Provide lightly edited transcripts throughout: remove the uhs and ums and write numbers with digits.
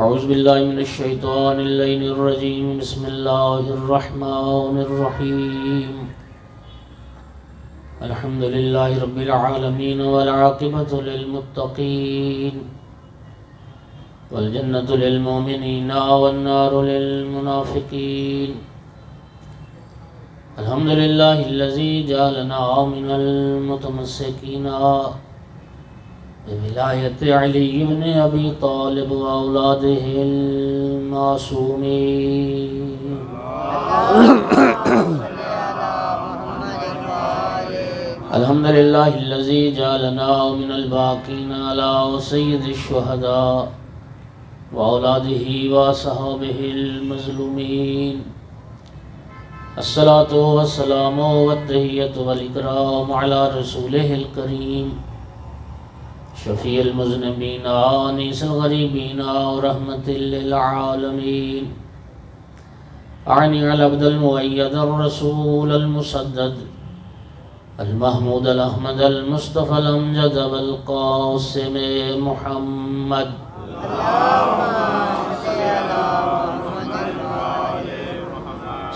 اعوذ باللہ من الشیطان اللعین الرجیم بسم اللہ الرحمن الرحیم الحمد للہ رب العالمین والعاقبۃ للمتقین والجنة للمؤمنین والنار للمنافقین الحمد للہ الذی جعلنا من المتمسکین بولایت علی بن ابی طالب واولاده المعصومین الحمد للہ الذی جعلنا من الباقین علی سید الشہداء واولاده واصحابه المظلومین الصلاة والسلام والتحیۃ والاکرام علی رسولہ الکریم شفیع المذنبین آنیس الغریبین ورحمت للعالمین اعنی العبد المؤید الرسول المسدد المحمود الاحمد المصطفى الامجد والقاسم محمد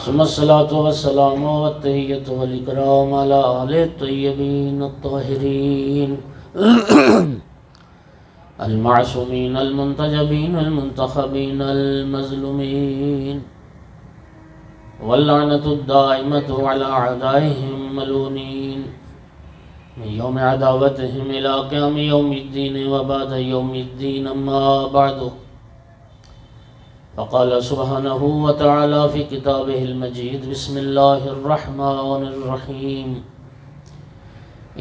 ثم الصلاة والسلام والتحیۃ والاکرام علی آل الطیبین الطاہرین المعصومین المنتجبین المنتخبین المظلومین واللعنة الدائمة على أعدائهم ملونين من يوم عداوتهم إلى قيام يوم الدين وبعد يوم الدين أما بعد فقال سبحانه وتعالى في كتابه المجيد بسم الله الرحمن الرحيم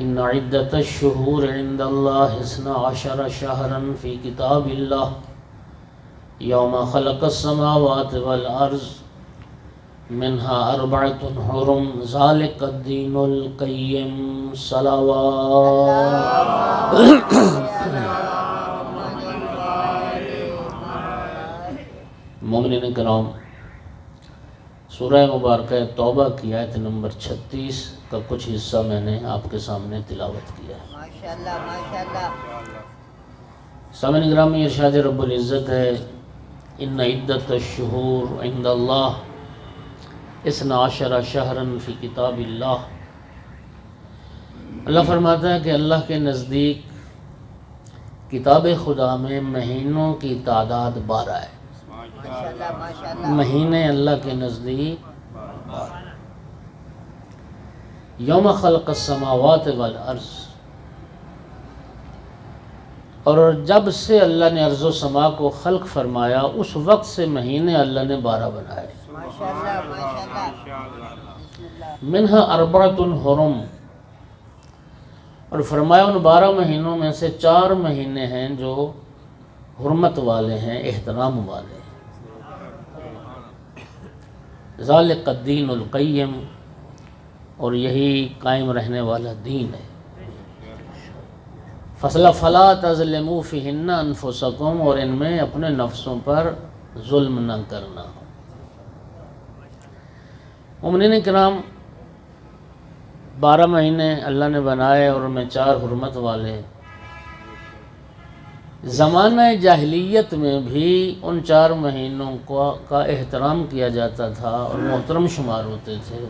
إن عدة الشهور عند الله 12 شهرا في كتاب الله يوم خلق السماوات والأرض منها 4 حرم ذلك الدين القيم صلوات مومنین کرام، سورہ مبارکہ توبہ کی آیت نمبر 36 کا کچھ حصہ میں نے آپ کے سامنے تلاوت کیا ہے۔ ماشاءاللہ ماشاءاللہ۔ سامعین گرامی، ارشاد رب العزت ہے ان عدت الشہور عند اللہ 12 شہرا فی کتاب اللہ۔ اللہ فرماتا ہے کہ اللہ کے نزدیک کتاب خدا میں مہینوں کی تعداد 12 ہے۔ ماشاءاللہ ماشاءاللہ۔ مہینے اللہ کے نزدیک 12۔ یوم خلق السماوات والارض، اور جب سے اللہ نے ارض و سما کو خلق فرمایا اس وقت سے مہینے اللہ نے 12 بنائے۔ ماشاءاللہ ماشاءاللہ۔ منہا 4 حرم، اور فرمایا ان 12 مہینوں میں سے 4 مہینے ہیں جو حرمت والے ہیں، احترام والے ہیں۔ ذالک الدین القیم، اور یہی قائم رہنے والا دین ہے۔ فلا تظلموا فیہن انفسکم، اور ان میں اپنے نفسوں پر ظلم نہ کرنا۔ مومنین کرام، 12 مہینے اللہ نے بنائے اور ان میں 4 حرمت والے۔ زمانہ جاہلیت میں بھی ان 4 مہینوں کا احترام کیا جاتا تھا اور محترم شمار ہوتے تھے،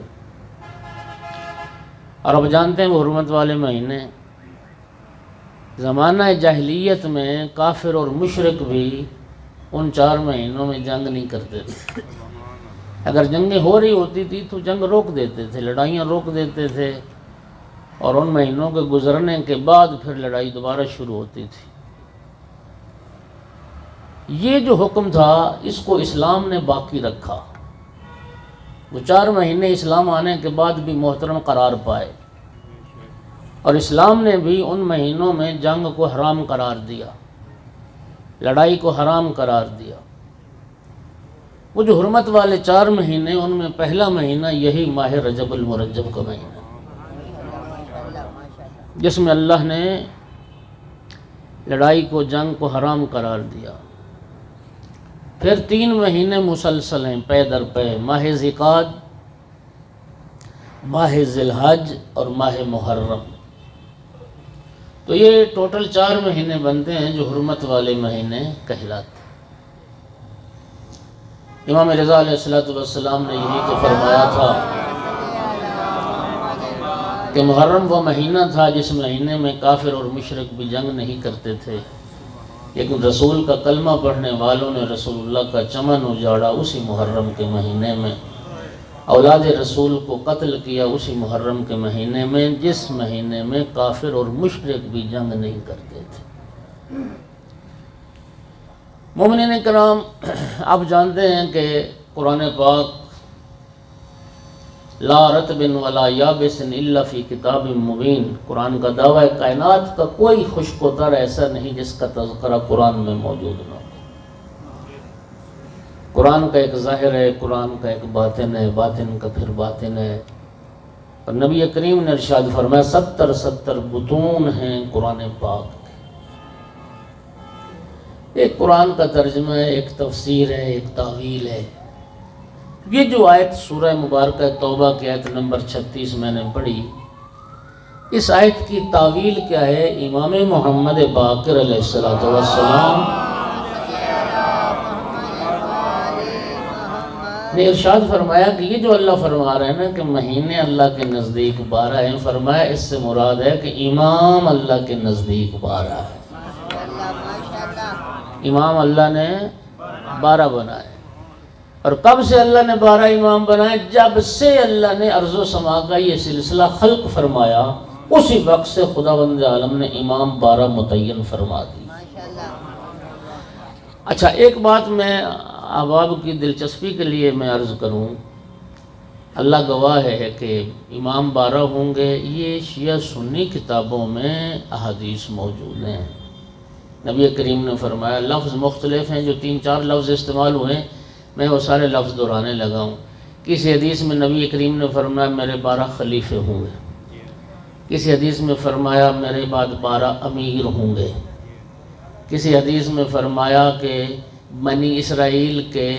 اور اب جانتے ہیں وہ حرمت والے مہینے۔ زمانہ جاہلیت میں کافر اور مشرک بھی ان 4 مہینوں میں جنگ نہیں کرتے تھے۔ اگر جنگیں ہو رہی ہوتی تھی تو جنگ روک دیتے تھے، لڑائیاں روک دیتے تھے، اور ان مہینوں کے گزرنے کے بعد پھر لڑائی دوبارہ شروع ہوتی تھی۔ یہ جو حکم تھا اس کو اسلام نے باقی رکھا۔ وہ 4 مہینے اسلام آنے کے بعد بھی محترم قرار پائے، اور اسلام نے بھی ان مہینوں میں جنگ کو حرام قرار دیا، لڑائی کو حرام قرار دیا۔ وہ جو حرمت والے 4 مہینے، ان میں پہلا مہینہ یہی ماہ رجب المرجب کا مہینہ، جس میں اللہ نے لڑائی کو، جنگ کو حرام قرار دیا۔ پھر 3 مہینے مسلسل ہیں پے در پے، ماہ ذی-القعدہ، ماہ ذی الحج اور ماہ محرم۔ تو یہ ٹوٹل 4 مہینے بنتے ہیں جو حرمت والے مہینے کہلاتے ہیں۔ امام رضا علیہ السلام نے یہی تو فرمایا تھا کہ محرم وہ مہینہ تھا جس مہینے میں کافر اور مشرک بھی جنگ نہیں کرتے تھے، لیکن رسول کا کلمہ پڑھنے والوں نے رسول اللہ کا چمن اجاڑا اسی محرم کے مہینے میں، اولاد رسول کو قتل کیا اسی محرم کے مہینے میں جس مہینے میں کافر اور مشرک بھی جنگ نہیں کرتے تھے۔ مومنین کرام، آپ جانتے ہیں کہ قرآن پاک لا رطب ولا یابس الا فی کتاب مبین، قرآن کا دعویٰ کائنات کا کوئی خشک و تر ایسا نہیں جس کا تذکرہ قرآن میں موجود نہ ہو۔ قرآن کا ایک ظاہر ہے، قرآن کا ایک باطن ہے، باطن کا پھر باطن ہے، اور نبی کریم نے ارشاد فرمایا 70 بطون ہیں قرآن پاک کے۔ ایک قرآن کا ترجمہ ہے، ایک تفسیر ہے، ایک تاویل ہے۔ یہ جو آیت سورہ مبارکہ توبہ کی آیت نمبر 36 میں نے پڑھی، اس آیت کی تاویل کیا ہے؟ امام محمد باقر علیہ السلام نے ارشاد فرمایا کہ یہ جو اللہ فرما رہے ہیں نا کہ مہینے اللہ کے نزدیک 12 ہیں، فرمایا اس سے مراد ہے کہ امام اللہ کے نزدیک 12 ہے۔ امام اللہ نے 12 بنائے، اور کب سے اللہ نے 12 امام بنائے؟ جب سے اللہ نے ارض و سما کا یہ سلسلہ خلق فرمایا، اسی وقت سے خداوند عالم نے امام 12 متعین فرما دی۔ اچھا، ایک بات میں احباب کی دلچسپی کے لیے میں عرض کروں، اللہ گواہ ہے کہ امام 12 ہوں گے، یہ شیعہ سنی کتابوں میں احادیث موجود ہیں۔ نبی کریم نے فرمایا، لفظ مختلف ہیں، جو 3-4 لفظ استعمال ہوئے میں وہ سارے لفظ دہرانے لگا ہوں۔ کسی حدیث میں نبی کریم نے فرمایا میرے 12 خلیفے ہوں گے، کسی حدیث میں فرمایا میرے بعد 12 امیر ہوں گے، کسی حدیث میں فرمایا کہ بنی اسرائیل کے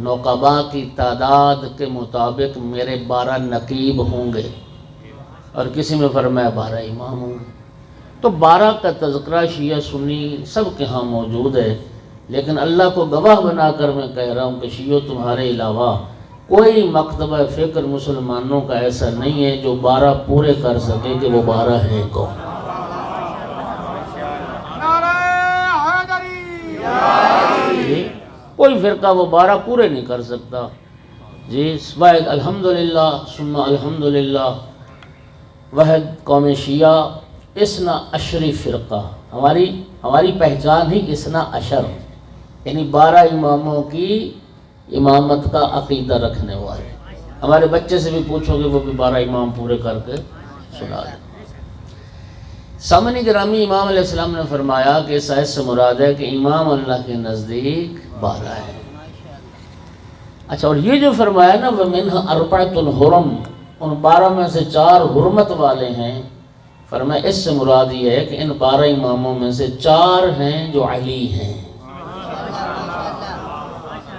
نقباء کی تعداد کے مطابق میرے 12 نقیب ہوں گے، اور کسی میں فرمایا 12 امام ہوں گے۔ تو 12 کا تذکرہ شیعہ سنی سب کے ہاں موجود ہے، لیکن اللہ کو گواہ بنا کر میں کہہ رہا ہوں کہ شیعہ تمہارے علاوہ کوئی مکتبہ فکر مسلمانوں کا ایسا نہیں ہے جو 12 پورے کر سکے کہ وہ 12 ہیں کون۔ کوئی فرقہ وہ 12 پورے نہیں کر سکتا جی۔ واحد الحمدللہ ثم الحمدللہ، وحد قوم شیعہ اثنا عشری فرقہ، ہماری پہچان ہی اثنا عشر، یعنی 12 اماموں کی امامت کا عقیدہ رکھنے والے۔ ہمارے بچے سے بھی پوچھو گے وہ بھی 12 امام پورے کر کے سنا دیں۔ سامعین گرامی، امام علیہ السلام نے فرمایا کہ اس آیت سے مراد ہے کہ امام اللہ کے نزدیک 12 ہے۔ اچھا، اور یہ جو فرمایا نا وَمِنْهَا أَرْبَعَةٌ حُرُمٌ، ان 12 میں سے 4 حرمت والے ہیں، فرمایا اس سے مراد یہ ہے کہ ان 12 اماموں میں سے 4 ہیں جو علی ہیں۔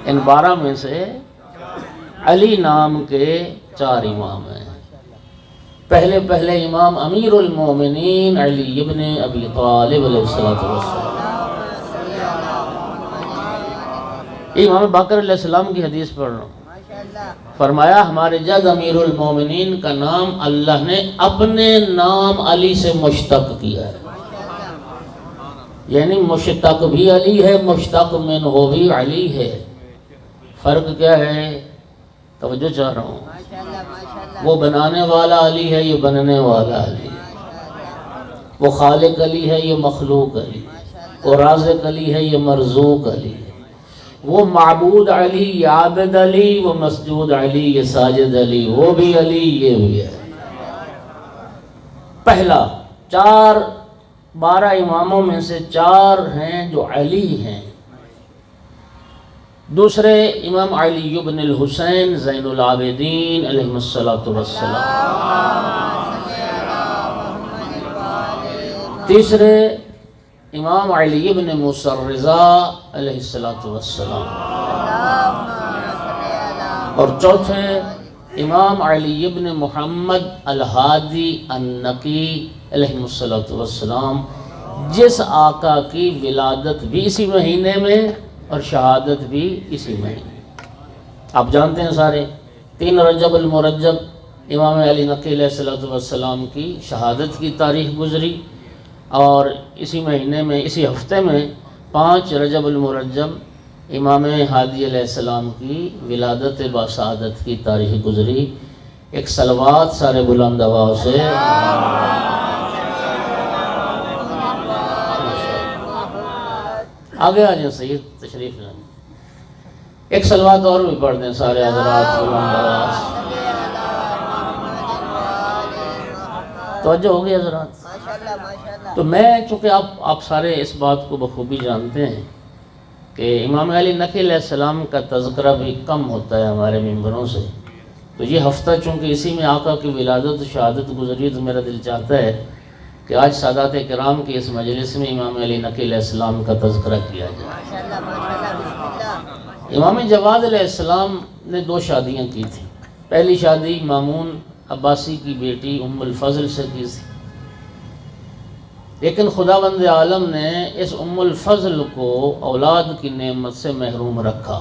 ان 12 میں سے علی نام کے 4 امام ہیں۔ پہلے امام امیر المومنین علی ابن ابی طالب علیہ السلام۔ امام باقر علیہ السلام کی حدیث پڑھ رہا ہوں، فرمایا ہمارے جد امیر المومنین کا نام اللہ نے اپنے نام علی سے مشتق کیا ہے، یعنی مشتق بھی علی ہے، مشتق منہ بھی علی ہے۔ فرق کیا ہے؟ توجہ چاہ رہا ہوں۔ وہ بنانے والا علی ہے، یہ بننے والا علی ہے۔ وہ خالق علی ہے، یہ مخلوق علی ہے۔ وہ رازق علی ہے، یہ مرزوق علی ہے۔ وہ معبود علی، یہ عابد علی۔ وہ مسجود علی، یہ ساجد علی۔ وہ بھی علی، یہ بھی ہے۔ پہلا 12 اماموں میں سے 4 ہیں جو علی ہیں۔ دوسرے امام علی بن الحسین زین العابدین علیہ السلام۔ تیسرے امام علی بن موسیٰ الرضا علیہ السلام۔ اور چوتھے امام علی بن محمد الہادی النقی علیہ السلام، جس آقا کی ولادت بھی اسی مہینے میں اور شہادت بھی اسی مہینے۔ آپ جانتے ہیں سارے 3 رجب المرجب امام علی نقی علیہ السلام کی شہادت کی تاریخ گزری، اور اسی مہینے میں اسی ہفتے میں 5 رجب المرجب امام ہادی علیہ السلام کی ولادت باسعادت کی تاریخ گزری۔ ایک صلوات سارے بلند آواز سے آگے آ جائیں، سید تشریف لائیں، ایک صلوات اور بھی پڑھ دیں سارے حضرات بلند آواز۔ توجہ ہو گئی حضرات؟ ماشاءاللہ ماشاءاللہ۔ تو میں چونکہ آپ سارے اس بات کو بخوبی جانتے ہیں کہ امام علی نقی علیہ السلام کا تذکرہ بھی کم ہوتا ہے ہمارے ممبروں سے، تو یہ ہفتہ چونکہ اسی میں آقا کی ولادت و شہادت گزری، تو میرا دل چاہتا ہے کہ آج سادات کرام کی اس مجلس میں امام علی نقی علیہ السلام کا تذکرہ کیا جائے۔ ماشاءاللہ ماشاءاللہ، بسم اللہ۔ امام جواد علیہ السلام نے 2 شادیاں کی تھیں۔ پہلی شادی مامون عباسی کی بیٹی ام الفضل سے کی تھی، لیکن خداوند عالم نے اس ام الفضل کو اولاد کی نعمت سے محروم رکھا۔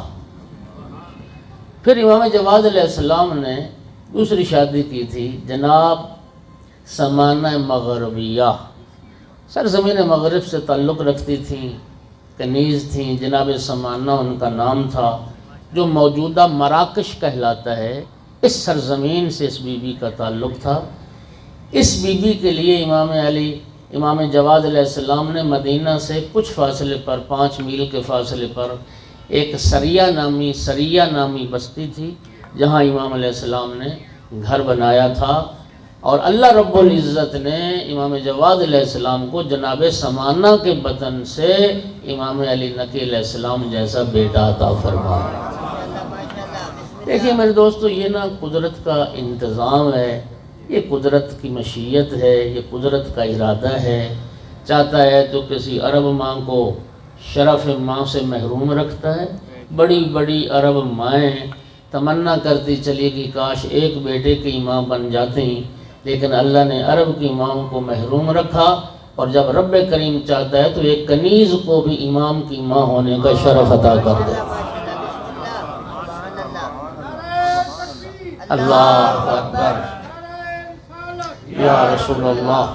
پھر امام جواد علیہ السلام نے دوسری شادی کی تھی جناب سمانہ مغربیہ، سرزمین مغرب سے تعلق رکھتی تھیں، کنیز تھیں، جناب سمانہ ان کا نام تھا، جو موجودہ مراکش کہلاتا ہے، اس سرزمین سے اس بی بی کا تعلق تھا۔ اس بی بی کے لیے امام جواد علیہ السلام نے مدینہ سے کچھ فاصلے پر 5 میل کے فاصلے پر ایک سریہ نامی بستی تھی، جہاں امام علیہ السلام نے گھر بنایا تھا، اور اللہ رب العزت نے امام جواد علیہ السلام کو جناب سمانہ کے بطن سے امام علی نقی علیہ السلام جیسا بیٹا عطا فرمایا۔ ماشاءاللہ ماشاءاللہ۔ دیکھیے میرے دوستو، یہ نا قدرت کا انتظام ہے، یہ قدرت کی مشیت ہے، یہ قدرت کا ارادہ ہے۔ چاہتا ہے تو کسی عرب ماں کو شرف ماں سے محروم رکھتا ہے۔ بڑی بڑی عرب مائیں تمنا کرتی چلی کہ کاش ایک بیٹے کی ماں بن جاتی، لیکن اللہ نے عرب کی ماں کو محروم رکھا، اور جب رب کریم چاہتا ہے تو ایک کنیز کو بھی امام کی ماں ہونے کا شرف عطا کر دے۔ اللہ اکبر، یا رسول اللہ،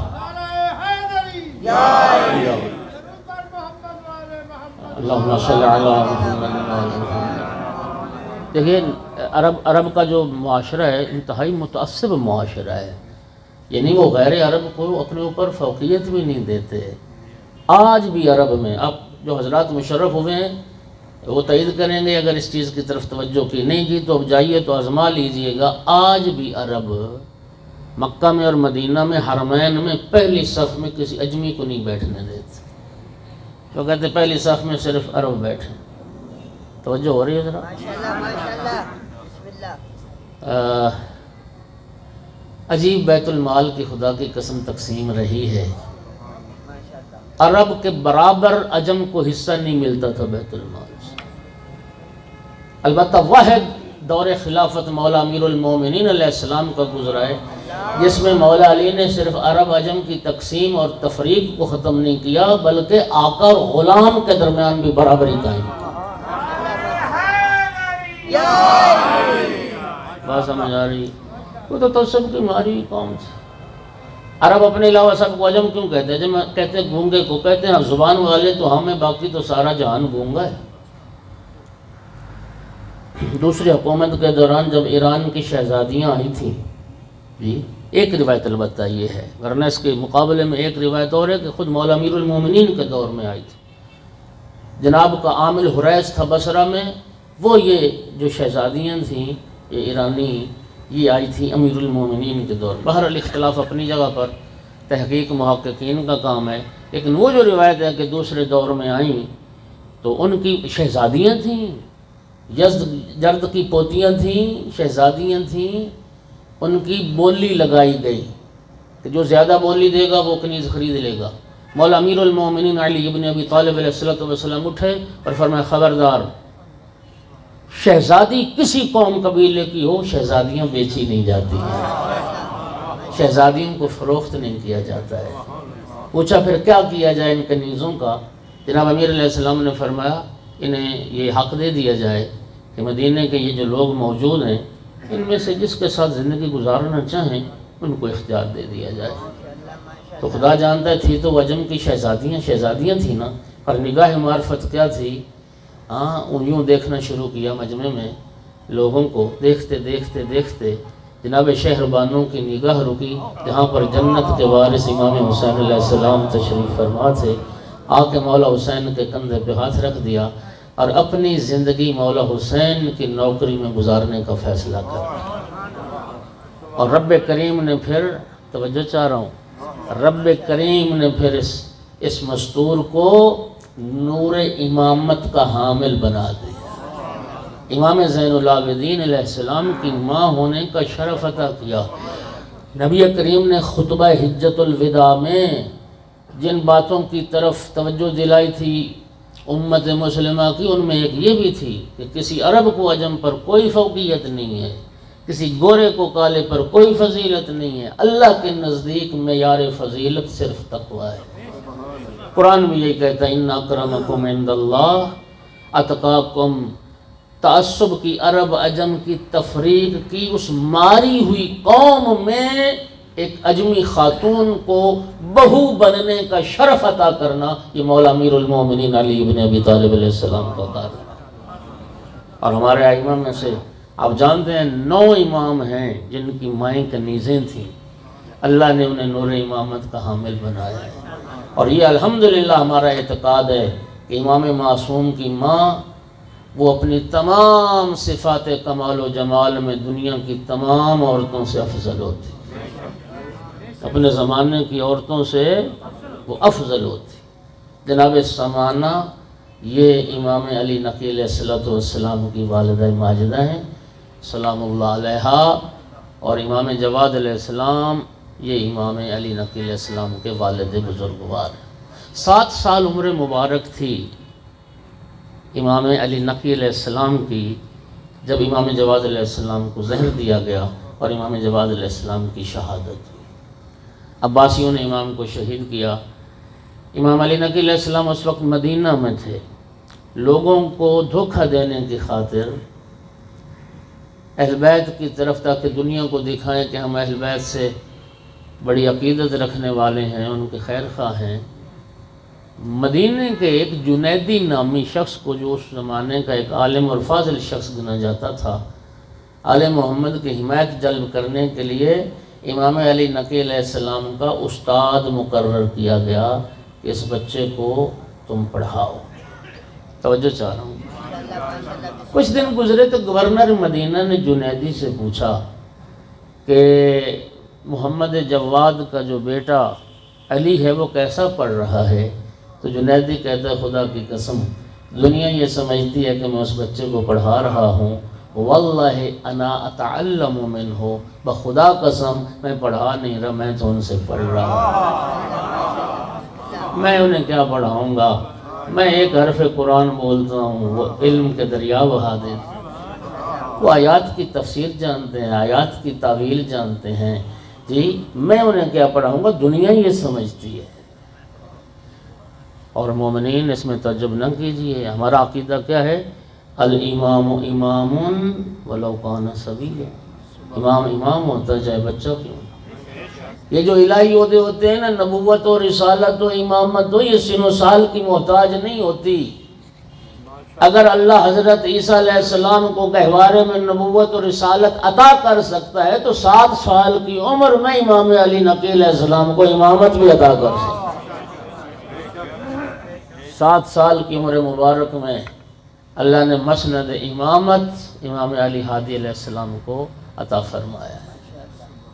اللہم صلی علی محمد۔ دیکھیں عرب کا جو معاشرہ ہے انتہائی متعصب معاشرہ ہے، یعنی وہ غیر عرب کو اپنے اوپر فوقیت بھی نہیں دیتے۔ آج بھی عرب میں اب جو حضرات مشرف ہوئے ہیں وہ تعید کریں گے، اگر اس چیز کی طرف توجہ کی نہیں کی تو اب جائیے تو آزما لیجئے گا، آج بھی عرب مکہ میں اور مدینہ میں حرمین میں پہلی صف میں کسی اجمی کو نہیں بیٹھنے دیتے، تو کہتے پہلی صف میں صرف عرب بیٹھیں۔ توجہ ہو رہی ہے ذرا؟ ماشاءاللہ ماشاءاللہ، بسم اللہ۔ عجیب بیت المال کی خدا کی قسم تقسیم رہی ہے، ماشاءاللہ عرب کے برابر عجم کو حصہ نہیں ملتا تھا بیت المال سے۔ البتہ واحد دور خلافت مولا امیر المومنین علیہ السلام کا گزرا ہے، جس میں مولا علی نے صرف عرب عجم کی تقسیم اور تفریق کو ختم نہیں کیا، بلکہ آقا اور غلام کے درمیان بھی برابری قائم کی۔ بات سمجھ آ رہی؟ وہ تو سب کی ماری قوم تھی۔ عرب اپنے علاوہ سب کو عجم کیوں کہتے ہیں؟ جب کہتے ہیں گونگے کو کہتے ہیں زبان والے تو ہمیں، باقی تو سارا جہان گونگا ہے۔ دوسری حکومت کے دوران جب ایران کی شہزادیاں آئی تھیں، جی ایک روایت البتہ یہ ہے، ورنہ اس کے مقابلے میں ایک روایت اور ہے کہ خود مولا امیر المومنین کے دور میں آئی تھی۔ جناب کا عامل حریث تھا بصرہ میں، وہ یہ جو شہزادیاں تھیں یہ ایرانی، یہ آئی تھیں امیر المومنین کے دور۔ بہرحال اختلاف اپنی جگہ پر، تحقیق محققین کا کام ہے، لیکن وہ جو روایت ہے کہ دوسرے دور میں آئیں تو ان کی شہزادیاں تھیں، جرد کی پوتیاں تھیں، شہزادیاں تھیں، ان کی بولی لگائی گئی کہ جو زیادہ بولی دے گا وہ کنیز خرید لے گا۔ مولا امیر المومنین علی ابن ابی طالب علیہ السلام اٹھے اور فرمایا خبردار، شہزادی کسی قوم قبیلے کی ہو، شہزادیاں بیچی نہیں جاتی ہیں، شہزادیوں کو فروخت نہیں کیا جاتا ہے۔ پوچھا پھر کیا کیا جائے ان کنیزوں کا؟ جناب امیر علیہ السلام نے فرمایا انہیں یہ حق دے دیا جائے کہ مدینہ کے یہ جو لوگ موجود ہیں ان میں سے جس کے ساتھ زندگی گزارنا چاہیں ان کو اختیار دے دیا جائے۔ تو خدا جانتا ہے تھی تو وہ عجم کی شہزادیاں تھیں نا، پر نگاہ معرفت کیا تھی؟ یوں دیکھنا شروع کیا مجمع میں لوگوں کو، دیکھتے دیکھتے دیکھتے جناب شہر بانوں کی نگاہ رکی جہاں پر جنت کے وارث امام حسین علیہ السلام تشریف فرما تھے۔ آ کے مولا حسین کے کندھے پہ ہاتھ رکھ دیا اور اپنی زندگی مولا حسین کی نوکری میں گزارنے کا فیصلہ کر دیا۔ اور رب کریم نے پھر، توجہ چاہ رہا ہوں، رب کریم نے پھر اس مستور کو نور امامت کا حامل بنا دیا۔ امام زین العابدین علیہ السلام کی ماں ہونے کا شرف عطا کیا۔ نبی کریم نے خطبہ حجت الوداع میں جن باتوں کی طرف توجہ دلائی تھی امت مسلمہ کی، ان میں ایک یہ بھی تھی کہ کسی عرب کو عجم پر کوئی فوقیت نہیں ہے، کسی گورے کو کالے پر کوئی فضیلت نہیں ہے، اللہ کے نزدیک معیار فضیلت صرف تقویٰ ہے۔ قرآن بھی یہی کہتا ہے ان اکرمکم عند اللہ اتقاکم۔ تعصب کی، عرب عجم کی تفریق کی اس ماری ہوئی قوم میں ایک اجمی خاتون کو بہو بننے کا شرف عطا کرنا، یہ مولا امیر المومنین علی بن ابی طالب علیہ السلام کا کار ہے۔ اور ہمارے ائمہ میں سے آپ جانتے ہیں 9 امام ہیں جن کی مائیں کنیزیں تھیں، اللہ نے انہیں نور امامت کا حامل بنایا ہے۔ اور یہ الحمدللہ ہمارا اعتقاد ہے کہ امام معصوم کی ماں وہ اپنی تمام صفات کمال و جمال میں دنیا کی تمام عورتوں سے افضل ہوتی، اپنے زمانے کی عورتوں سے وہ افضل ہوتی۔ جناب سمانہ یہ امام علی نقی علیہ السلام کی والدہ ماجدہ ہیں سلام اللہ علیہا، اور امام جواد علیہ السلام یہ امام علی نقی علیہ السلام کے والد بزرگوار ہیں۔ 7 سال عمر مبارک تھی امام علی نقی علیہ السلام کی جب امام جواد علیہ السلام کو زہر دیا گیا اور امام جواد علیہ السلام کی شہادت ہوئی۔ عباسیوں نے امام کو شہید کیا۔ امام علی نقی علیہ السلام اس وقت مدینہ میں تھے۔ لوگوں کو دھوکہ دینے کی خاطر اہل بیت کی طرف تاکہ دنیا کو دکھائیں کہ ہم اہل بیت سے بڑی عقیدت رکھنے والے ہیں، ان کے خیر خواہ ہیں، مدینہ کے ایک جنیدی نامی شخص کو جو اس زمانے کا ایک عالم اور فاضل شخص گنا جاتا تھا، آل محمد کی حمایت جلب کرنے کے لیے امام علی نقی علیہ السلام کا استاد مقرر کیا گیا کہ اس بچے کو تم پڑھاؤ۔ توجہ چاہ رہا ہوں۔ کچھ دن گزرے تو گورنر مدینہ نے جنیدی سے پوچھا کہ محمد جواد کا جو بیٹا علی ہے وہ کیسا پڑھ رہا ہے؟ تو جنیدی کہتا ہے خدا کی قسم دنیا یہ سمجھتی ہے کہ میں اس بچے کو پڑھا رہا ہوں، واللہ انا اتعلم منہ، بخدا قسم میں پڑھا نہیں رہا، میں تو ان سے پڑھ رہا ہوں۔ میں انہیں کیا پڑھاؤں گا، میں ایک حرف قرآن بولتا ہوں وہ علم کے دریا بہا دیتے، وہ آیات کی تفسیر جانتے ہیں، آیات کی تعویل جانتے ہیں، جی میں انہیں کیا پڑھاؤں گا، دنیا یہ سمجھتی ہے۔ اور مومنین اس میں تعجب نہ کیجئے، ہمارا عقیدہ کیا ہے؟ الامام امام ولو کان صغیرا، امام امام ہوتا ہے چاہے بچہ کیوں۔ یہ جو الہی عہدے ہوتے ہیں نا، نبوت و رسالت و امامت ہو، یہ سن و سال کی محتاج نہیں ہوتی۔ اگر اللہ حضرت عیسیٰ علیہ السلام کو گہوارے میں نبوت و رسالت عطا کر سکتا ہے تو 7 سال کی عمر میں امام علی نقی علیہ السلام کو امامت بھی عطا کر سکتا ہے۔ 7 سال کی عمر مبارک میں اللہ نے مسند امامت امام علی ہادی علیہ السلام کو عطا فرمایا ہے۔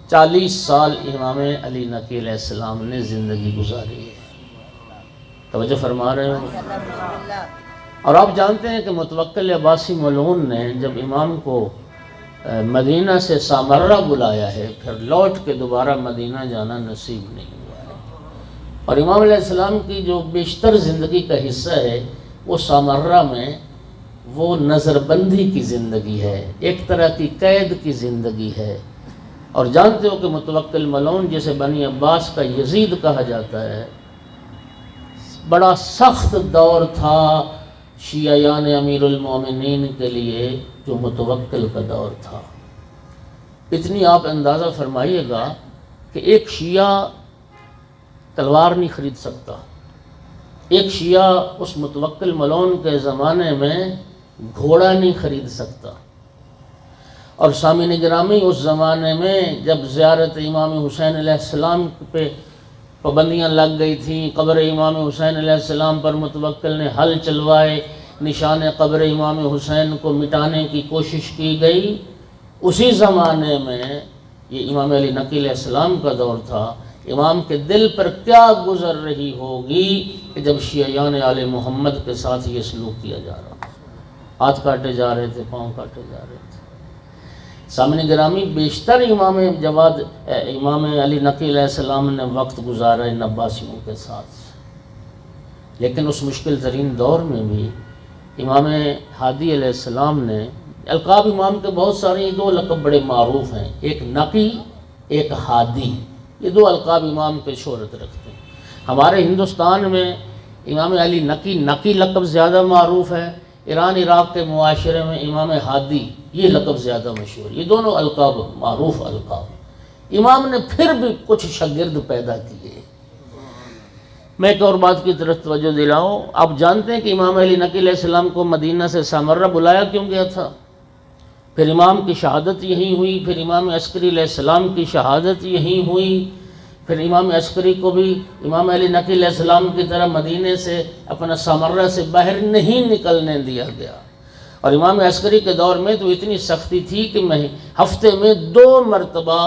40 سال امام علی نقی علیہ السلام نے زندگی گزاری ہے۔ توجہ فرما رہے ہوں۔ اور آپ جانتے ہیں کہ متوکل عباسی ملعون نے جب امام کو مدینہ سے سامرہ بلایا ہے، پھر لوٹ کے دوبارہ مدینہ جانا نصیب نہیں ہوا ہے، اور امام علیہ السلام کی جو بیشتر زندگی کا حصہ ہے وہ سامرہ میں وہ نظر بندی کی زندگی ہے، ایک طرح کی قید کی زندگی ہے۔ اور جانتے ہو کہ متوکل ملعون جسے بنی عباس کا یزید کہا جاتا ہے، بڑا سخت دور تھا، شیعیان امیر المومنین کے لیے جو متوکل کا دور تھا. اتنی آپ اندازہ فرمائیے گا کہ ایک شیعہ تلوار نہیں خرید سکتا. ایک شیعہ اس متوکل ملعون کے زمانے میں گھوڑا نہیں خرید سکتا. اور سامعین گرامی اس زمانے میں جب زیارت امام حسین علیہ السلام پہ پابندیاں لگ گئی تھیں، قبر امام حسین علیہ السلام پر متوکل نے حل چلوائے، نشان قبر امام حسین کو مٹانے کی کوشش کی گئی. اسی زمانے میں یہ امام علی نقی علیہ السلام کا دور تھا. امام کے دل پر کیا گزر رہی ہوگی کہ جب شیعیان آل محمد کے ساتھ یہ سلوک کیا جا رہا، ہاتھ کاٹے جا رہے تھے، پاؤں کاٹے جا رہے تھے. سامعین گرامی بیشتر امام علی نقی علیہ السلام نے وقت گزارا ان عباسیوں کے ساتھ، لیکن اس مشکل ترین دور میں بھی امام ہادی علیہ السلام نے، القاب امام کے بہت سارے، یہ دو لقب بڑے معروف ہیں، ایک نقی ایک ہادی، یہ دو القاب امام پہ شہرت رکھتے ہیں. ہمارے ہندوستان میں امام علی نقی لقب زیادہ معروف ہے. ایران عراق کے معاشرے میں امام ہادی یہ لقب زیادہ مشہور. یہ دونوں القاب معروف القاب. امام نے پھر بھی کچھ شاگرد پیدا کیے. میں ایک اور بات کی طرف توجہ دلاؤں. آپ جانتے ہیں کہ امام علی نقی علیہ السلام کو مدینہ سے سامرہ بلایا کیوں گیا تھا؟ پھر امام کی شہادت یہیں ہوئی، پھر امام عسکری علیہ السلام کی شہادت یہیں ہوئی، پھر امام عسکری کو بھی امام علی نقی علیہ السلام کی طرح مدینے سے اپنا سامرہ سے باہر نہیں نکلنے دیا گیا. اور امام عسکری کے دور میں تو اتنی سختی تھی کہ ہفتے میں 2 مرتبہ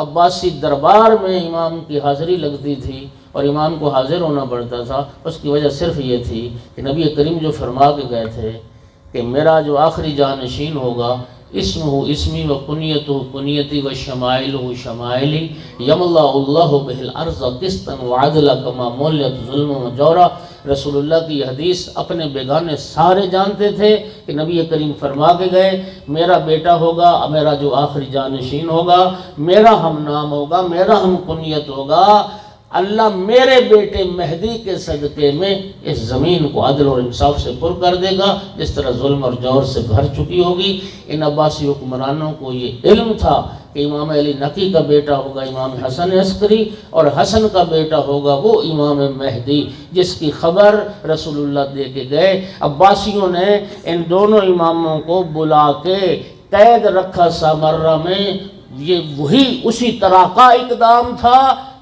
عباسی دربار میں امام کی حاضری لگتی تھی اور امام کو حاضر ہونا پڑتا تھا. اس کی وجہ صرف یہ تھی کہ نبی کریم جو فرما کے گئے تھے کہ میرا جو آخری جانشین ہوگا، اسمہ اسمی و کنیتہ کنیتی و شمائلہ شمائلی یملا اللہ بہ الارض قسطا وعدلا کما مولیت ظلم و جورا. رسول اللہ کی یہ حدیث اپنے بیگانے سارے جانتے تھے کہ نبی کریم فرما کے گئے میرا بیٹا ہوگا، میرا جو آخری جانشین ہوگا، میرا ہم نام ہوگا، میرا ہم کنیت ہوگا. اللہ میرے بیٹے مہدی کے صدقے میں اس زمین کو عدل اور انصاف سے پر کر دے گا جس طرح ظلم اور جور سے بھر چکی ہوگی. ان عباسی حکمرانوں کو یہ علم تھا کہ امام علی نقی کا بیٹا ہوگا امام حسن عسکری، اور حسن کا بیٹا ہوگا وہ امام مہدی جس کی خبر رسول اللہ دے کے گئے. عباسیوں نے ان دونوں اماموں کو بلا کے قید رکھا سامرہ میں. یہ وہی اسی طرح کا اقدام تھا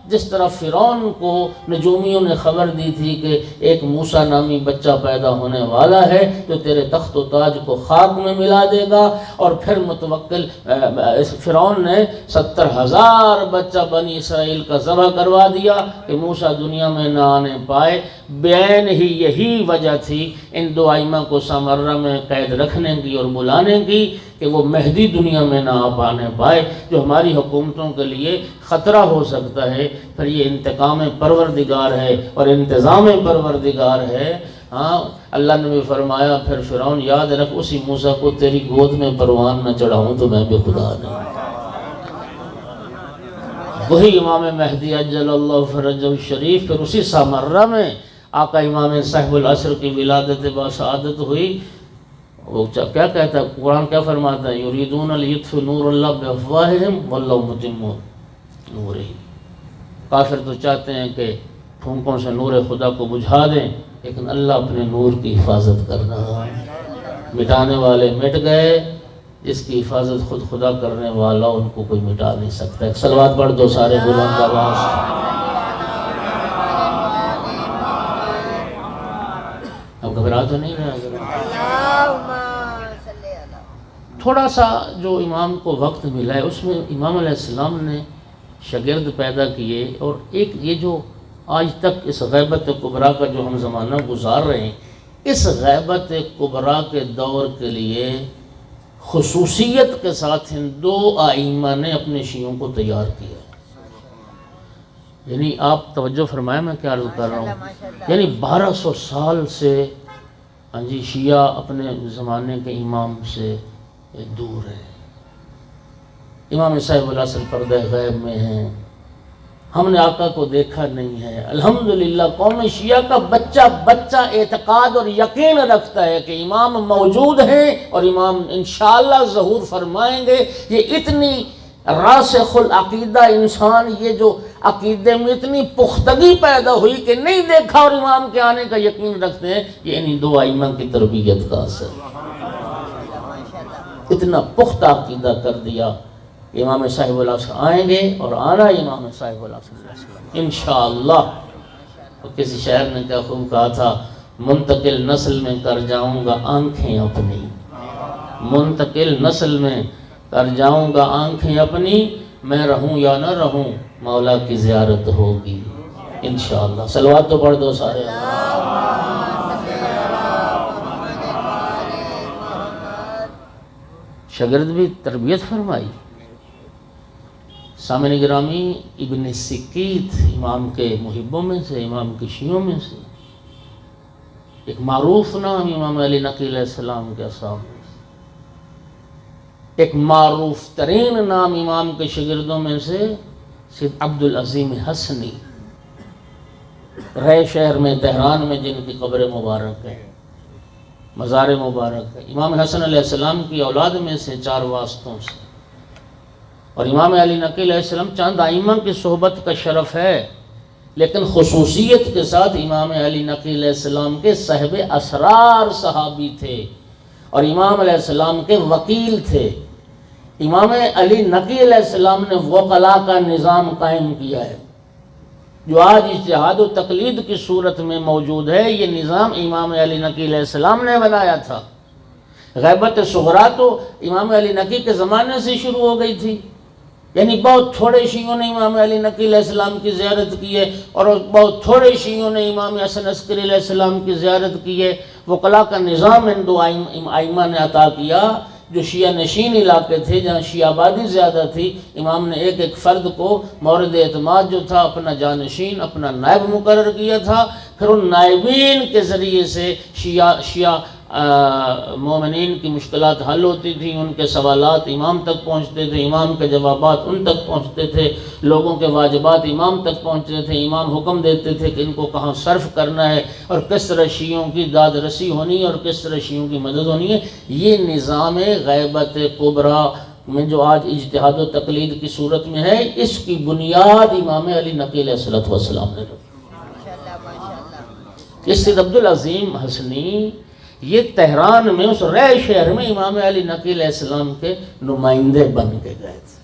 جس طرح فرعون کو نجومیوں نے خبر دی تھی کہ ایک موسیٰ نامی بچہ پیدا ہونے والا ہے جو تیرے تخت و تاج کو خاک میں ملا دے گا. اور پھر متوکل فرعون نے 70,000 بچہ بنی اسرائیل کا ذبح کروا دیا کہ موسیٰ دنیا میں نہ آنے پائے. بین ہی یہی وجہ تھی ان 2 ائمہ کو سامرہ میں قید رکھنے کی اور بلانے کی کہ وہ مہدی دنیا میں نہ آ پانے پائے جو ہماری حکومتوں کے لیے خطرہ ہو سکتا ہے. پھر یہ انتقام پروردگار ہے اور انتظام پروردگار ہے. ہاں اللہ نے بھی فرمایا پھر فرعون یاد رکھ اسی موسیٰ کو تیری گود میں پروان نہ چڑھاؤں تو میں بھی خدا نہیں. وہی امام مہدی عجل اللہ فرجہ الشریف. پھر اسی سامرہ میں آقا امام صاحب العصر کی ولادت باسعادت ہوئی. وہ کیا کہتا ہے قرآن، کیا فرماتا ہے؟ یریدون لیطفئوا نور اللہ بافواہہم واللہ متم نورہ. کافر تو چاہتے ہیں کہ پھونکوں سے نور خدا کو بجھا دیں، لیکن اللہ اپنے نور کی حفاظت کرنا. مٹانے والے مٹ گئے، جس کی حفاظت خود خدا کرنے والا ان کو کوئی مٹا نہیں سکتا. ایک صلوات پڑھ دو سارے بلند آواز. اب گھبرا تو نہیں رہا؟ تھوڑا سا جو امام کو وقت ملا ہے اس میں امام علیہ السلام نے شاگرد پیدا کیے. اور ایک یہ جو آج تک اس غیبت کبریٰ کا جو ہم زمانہ گزار رہے ہیں، اس غیبت کبریٰ کے دور کے لیے خصوصیت کے ساتھ ان 2 ائمہ نے اپنے شیعوں کو تیار کیا. یعنی آپ توجہ فرمائیں میں کیا عرض کر رہا ہوں. یعنی 1200 سال سے شیعہ اپنے زمانے کے امام سے دور ہے. امام صاحب العصر پردہ غیب میں ہیں، ہم نے آقا کو دیکھا نہیں ہے۔ الحمدللہ قوم شیعہ کا بچہ بچہ اعتقاد اور یقین رکھتا ہے کہ امام موجود ہیں اور امام انشاءاللہ ظہور فرمائیں گے۔ یہ اتنی راسخ العقیدہ انسان، یہ جو عقیدے میں اتنی پختگی پیدا ہوئی کہ نہیں دیکھا اور امام کے آنے کا یقین رکھتے ہیں، یہ انہی دو ائمہ کی تربیت کا اثر۔ اتنا پختہ عقیدہ کر دیا، امام صاحب العصر آئیں گے اور آنا امام صاحب العصر انشاءاللہ۔ کسی شاعر نے کیا خوب کہا تھا، منتقل نسل میں کر جاؤں گا آنکھیں اپنی، منتقل نسل میں کر جاؤں گا آنکھیں اپنی، میں رہوں یا نہ رہوں مولا کی زیارت ہوگی انشاءاللہ۔ صلوات تو پڑھ دو سارے۔ شاگرد بھی تربیت فرمائی۔ سامعین گرامی، ابن سکیت امام کے محبوں میں سے، امام کے شیعوں میں سے، ایک معروف نام امام علی نقی علیہ السلام کے اصحاب میں سے، ایک معروف ترین نام امام کے شاگردوں میں سے سید عبدالعظیم حسنی، رے شہر میں تہران میں جن کی قبر مبارک ہے، مزار مبارک ہے۔ امام حسن علیہ السلام کی اولاد میں سے 4 واسطوں سے، اور امام علی نقی علیہ السلام چند ائمہ کی صحبت کا شرف ہے، لیکن خصوصیت کے ساتھ امام علی نقی علیہ السلام کے صاحب اسرار صحابی تھے اور امام علیہ السلام کے وکیل تھے۔ امام علی نقی علیہ السلام نے وکلاء کا نظام قائم کیا ہے جو آج اجتہاد و تقلید کی صورت میں موجود ہے۔ یہ نظام امام علی نقی علیہ السلام نے بنایا تھا۔ غیبت صغریٰ تو امام علی نقی کے زمانے سے شروع ہو گئی تھی، یعنی بہت تھوڑے شیعوں نے امام علی نقی علیہ السلام کی زیارت کی ہے اور بہت تھوڑے شیعوں نے امام حسن عسکری علیہ السلام کی زیارت کی ہے۔ وکلاء کا نظام ان دو ائمہ نے عطا کیا۔ جو شیعہ نشین علاقے تھے، جہاں شیعہ آبادی زیادہ تھی، امام نے ایک ایک فرد کو مورد اعتماد جو تھا اپنا جانشین، اپنا نائب مقرر کیا تھا۔ پھر ان نائبین کے ذریعے سے شیعہ مومنین کی مشکلات حل ہوتی تھیں، ان کے سوالات امام تک پہنچتے تھے، امام کے جوابات ان تک پہنچتے تھے، لوگوں کے واجبات امام تک پہنچتے تھے، امام حکم دیتے تھے کہ ان کو کہاں صرف کرنا ہے اور کس طرح شیعوں کی داد رسی ہونی ہے اور کس طرح شیعوں کی مدد ہونی ہے۔ یہ نظام غیبت کبریٰ میں جو آج اجتہاد و تقلید کی صورت میں ہے، اس کی بنیاد امام علی نقی علیہ السلام نے رکھی۔ اس سید عبدالعظیم حسنی یہ تہران میں اس رے شہر میں امام علی نقی علیہ السلام کے نمائندے بن کے گئے تھے۔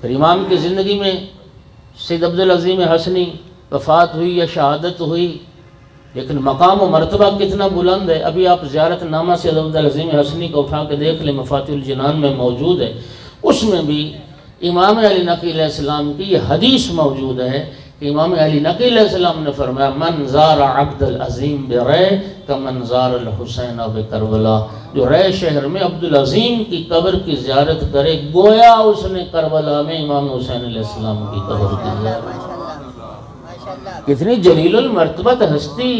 پھر امام کی زندگی میں سید عبدالعظیم حسنی وفات ہوئی یا شہادت ہوئی، لیکن مقام و مرتبہ کتنا بلند ہے۔ ابھی آپ زیارت نامہ سید عبدالعظیم حسنی کو اٹھا کے دیکھ لیں، مفاتیح الجنان میں موجود ہے۔ اس میں بھی امام علی نقی علیہ السلام کی یہ حدیث موجود ہے کہ امام علی نقی علیہ السلام نے فرمایا، من زار عبد العظیم برے کمن زار الحسین بکربلا، جو رے شہر میں عبدالعظیم کی قبر کی زیارت کرے گویا اس نے کربلا میں امام حسین علیہ السلام کی قبر کی زیارت۔ کتنی جلیل المرتبت ہستی،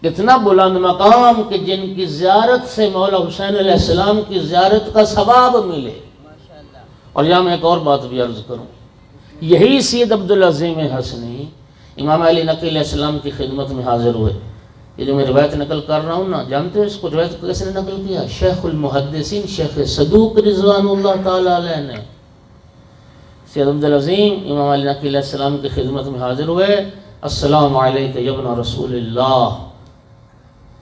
کتنا بلند مقام کہ جن کی زیارت سے مولا حسین علیہ السلام کی زیارت کا ثواب ملے۔ اور یہاں میں ایک اور بات بھی عرض کروں، یہی سید عبدالعظیم حسنی امام علی نقی علیہ السلام کی خدمت میں حاضر ہوئے۔ یہ جو میں روایت نقل کر رہا ہوں نا، جانتے ہو اس کو روایت کس نے نقل کیا؟ شیخ المحدثین شیخ صدوق رضوان اللہ تعالی علیہ نے۔ سید عبدالعظیم امام علی نقی علیہ السلام کی خدمت میں حاضر ہوئے، السلام علیکہ یا ابن رسول اللہ۔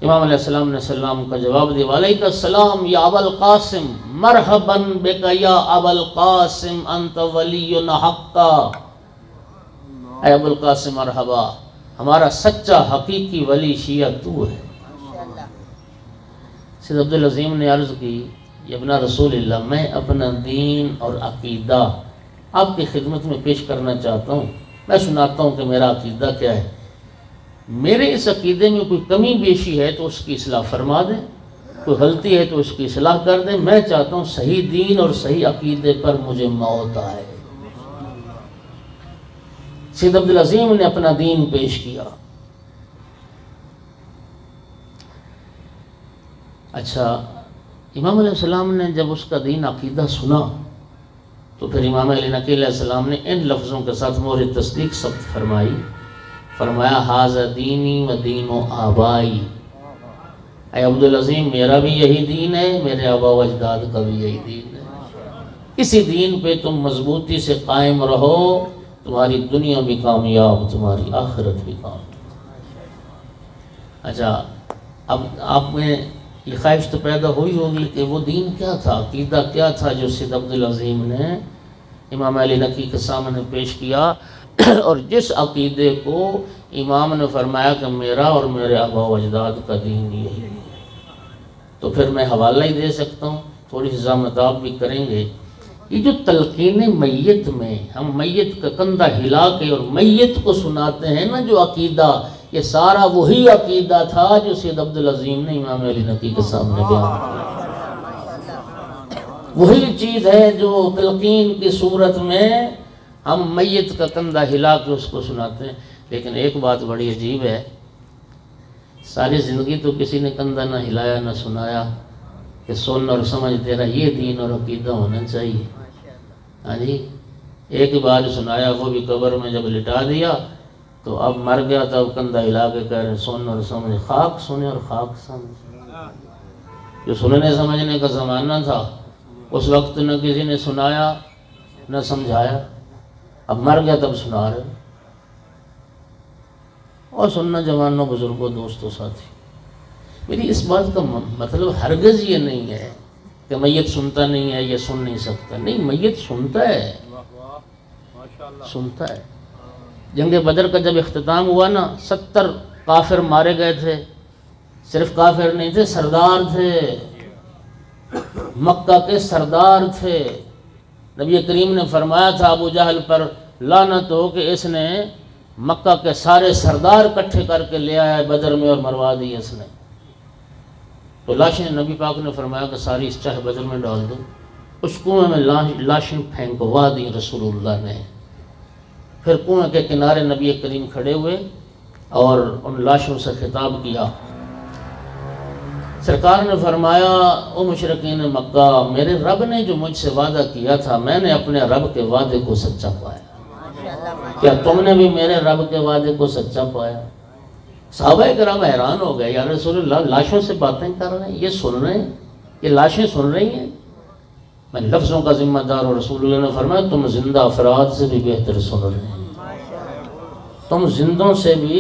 امام علیہ السلام نے سلام کا جواب دیا، وعلیکم السلام یا ابا القاسم، مرحبا بک یا ابا القاسم، انت ولی حقا۔ اے ابو القاسم مرحبا، ہمارا سچا حقیقی ولی شیعہ تو ہے۔ سید عبدالعظیم نے عرض کی، یا ابن رسول اللہ، میں اپنا دین اور عقیدہ آپ کی خدمت میں پیش کرنا چاہتا ہوں۔ میں سناتا ہوں کہ میرا عقیدہ کیا ہے۔ میرے اس عقیدے میں کوئی کمی بیشی ہے تو اس کی اصلاح فرما دیں، کوئی غلطی ہے تو اس کی اصلاح کر دیں۔ میں چاہتا ہوں صحیح دین اور صحیح عقیدے پر مجھے موت آئے۔ سید عبدالعظیم نے اپنا دین پیش کیا۔ اچھا، امام علیہ السلام نے جب اس کا دین عقیدہ سنا تو پھر امام علی نقی علیہ السلام نے ان لفظوں کے ساتھ مہر تصدیق ثبت فرمائی، فرمایا ھذا دینی و دین و آبائی، اے عبدالعظیم میرا بھی یہی دین ہے، میرے آبا و اجداد کا بھی یہی دین ہے، اسی دین پہ تم مضبوطی سے قائم رہو، تمہاری دنیا بھی کامیاب، تمہاری آخرت بھی کامیاب۔ اچھا، اب آپ میں یہ خواہش تو پیدا ہوئی ہوگی کہ وہ دین کیا تھا، عقیدہ کیا تھا جو سید عبدالعظیم نے امام علی نقی کے سامنے پیش کیا، اور جس عقیدے کو امام نے فرمایا کہ میرا اور میرے آبا و اجداد کا دین یہی ہے۔ تو پھر میں حوالہ ہی دے سکتا ہوں، تھوڑی سی زحمت آپ بھی کریں گے۔ یہ جو تلقین میت میں ہم میت کا کندھا ہلا کے اور میت کو سناتے ہیں نا جو عقیدہ، یہ سارا وہی عقیدہ تھا جو سید عبدالعظیم نے امام علی نقی کے سامنے بیان کیا۔ وہی چیز ہے جو تلقین کی صورت میں ہم میت کا کندھا ہلا کے اس کو سناتے ہیں۔ لیکن ایک بات بڑی عجیب ہے، ساری زندگی تو کسی نے کندھا نہ ہلایا نہ سنایا کہ سن اور سمجھ تیرا یہ دین اور عقیدہ ہونا چاہیے۔ ہاں جی، ایک ہی بار سنایا، وہ بھی قبر میں جب لٹا دیا تو اب مر گیا تھا، اب کندھا ہلا کے کہہ رہے سن اور سمجھ، خاک سنے اور خاک سمجھ۔ جو سننے سمجھنے کا زمانہ تھا اس وقت نہ کسی نے سنایا نہ سمجھایا، اب مر گیا تب سنا رہے۔ اور سننا جوانوں، بزرگوں، دوستوں، ساتھی، میری اس بات کا مطلب ہرگز یہ نہیں ہے کہ میت سنتا نہیں ہے، یہ سن نہیں سکتا، نہیں، میت سنتا ہے، سنتا ہے۔ جنگ بدر کا جب اختتام ہوا نا، 70 کافر مارے گئے تھے، صرف کافر نہیں تھے، سردار تھے، مکہ کے سردار تھے۔ نبی کریم نے فرمایا تھا ابو جہل پر لعنت ہو کہ اس نے مکہ کے سارے سردار اکٹھے کر کے لے آیا بدر میں اور مروا دی اس نے۔ تو لاشیں نبی پاک نے فرمایا کہ ساری اس چاہ بدر میں ڈال دو۔ اس کنویں میں لاشیں پھینکوا دی رسول اللہ نے۔ پھر کنویں کے کنارے نبی کریم کھڑے ہوئے اور ان لاشوں سے خطاب کیا۔ سرکار نے فرمایا، او مشرکین مکہ، میرے رب نے جو مجھ سے وعدہ کیا تھا میں نے اپنے رب کے وعدے کو سچا پایا، کیا تم نے بھی میرے رب کے وعدے کو سچا پایا؟ صحابہ کرام حیران ہو گئے، یا رسول اللہ لاشوں سے باتیں کر رہے ہیں، یہ سن رہے ہیں، یہ لاشیں سن رہی ہیں؟ میں لفظوں کا ذمہ دار ہوں۔ رسول اللہ نے فرمایا تم زندہ افراد سے بھی بہتر سن رہے ہیں، تم زندوں سے بھی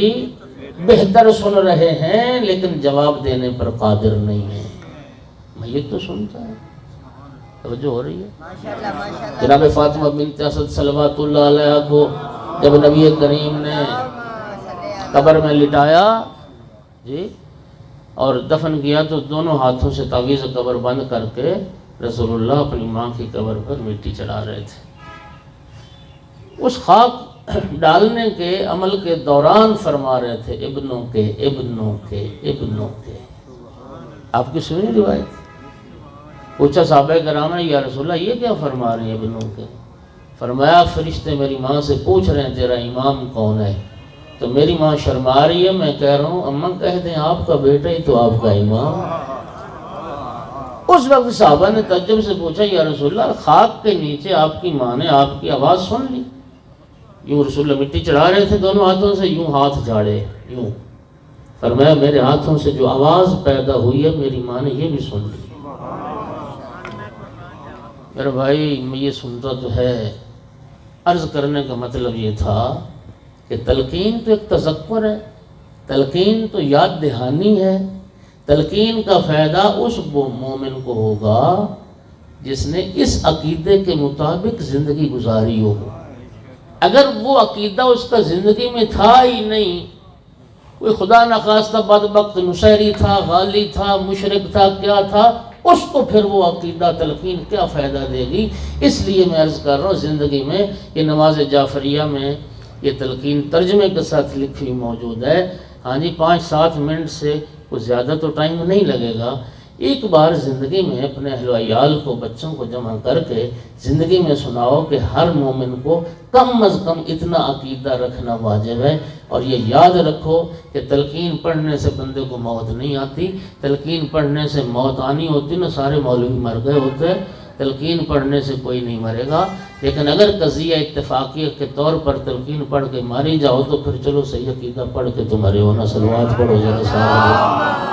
بہتر سن رہے ہیں، لیکن جواب دینے پر قادر نہیں ہیں۔ میت تو سنتا ہے، توجہ ہو رہی ہے؟ جناب فاطمہ بنت اسد صلوات اللہ علیہ کو جب نبی کریم نے قبر میں لٹایا جی اور دفن کیا تو دونوں ہاتھوں سے تعویذ قبر بند کر کے رسول اللہ اپنی ماں کی قبر پر مٹی چڑھا رہے تھے۔ اس خاک ڈالنے کے عمل کے دوران فرما رہے تھے ابنوں کے ابنوں کے ابنوں کے۔ آپ کی سنی روایت؟ پوچھا صحابہ کرام نے، یا رسول اللہ یہ کیا فرما رہے ہیں ابنوں کے؟ فرمایا فرشتے میری ماں سے پوچھ رہے ہیں تیرا امام کون ہے؟ تو میری ماں شرما رہی ہے، میں کہہ رہا ہوں اماں کہہ دیں آپ کا بیٹا ہی تو آپ کا امام۔ اس وقت صحابہ نے تعجب سے پوچھا، یا رسول اللہ خاک کے نیچے آپ کی ماں نے آپ کی آواز سن لی؟ یوں رسول اللہ مٹی چڑھا رہے تھے دونوں ہاتھوں سے، یوں ہاتھ جھاڑے، یوں فرمایا میرے ہاتھوں سے جو آواز پیدا ہوئی ہے میری ماں نے یہ بھی سن لی۔ میرے بھائی میں یہ سنتا تو ہے، عرض کرنے کا مطلب یہ تھا کہ تلقین تو ایک تذکر ہے، تلقین تو یاد دہانی ہے۔ تلقین کا فائدہ اس مومن کو ہوگا جس نے اس عقیدے کے مطابق زندگی گزاری ہو۔ اگر وہ عقیدہ اس کا زندگی میں تھا ہی نہیں، کوئی خدا نخواستہ بدبخت نصیری تھا، غالی تھا، مشرک تھا، کیا تھا، اس کو پھر وہ عقیدہ تلقین کیا فائدہ دے گی؟ اس لیے میں عرض کر رہا ہوں زندگی میں یہ نماز جعفریہ میں یہ تلقین ترجمے کے ساتھ لکھی موجود ہے۔ ہاں جی 5-7 منٹ سے کچھ زیادہ تو ٹائم نہیں لگے گا۔ ایک بار زندگی میں اپنے اہل و عیال کو، بچوں کو جمع کر کے زندگی میں سناؤ کہ ہر مومن کو کم از کم اتنا عقیدہ رکھنا واجب ہے۔ اور یہ یاد رکھو کہ تلقین پڑھنے سے بندے کو موت نہیں آتی، تلقین پڑھنے سے موت آنی ہوتی نا، سارے مولوی مر گئے ہوتے تلقین پڑھنے سے کوئی نہیں مرے گا، لیکن اگر قضیہ اتفاقیہ کے طور پر تلقین پڑھ کے ماری جاؤ تو پھر چلو صحیح عقیدہ پڑھ کے تو مرے ہونا، صلوات پڑھو ذرا صاحب۔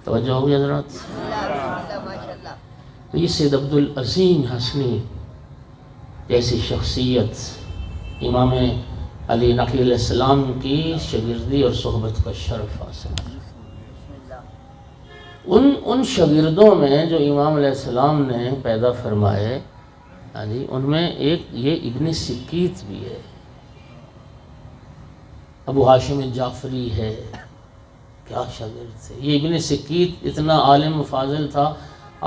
توجہ ہوگی حضرات؟ تو یہ سید عبدالعظیم حسنی جیسی شخصیت امام علی نقی علیہ السلام کی شاگردی اور صحبت کا شرف حاصل ہے۔ ان شاگردوں میں جو امام علیہ السلام نے پیدا فرمائے، ان میں ایک یہ ابن سکیت بھی ہے، ابو ہاشم جعفری ہے، کیا شاگرد تھے یہ ابن سکیت، اتنا عالم فاضل تھا۔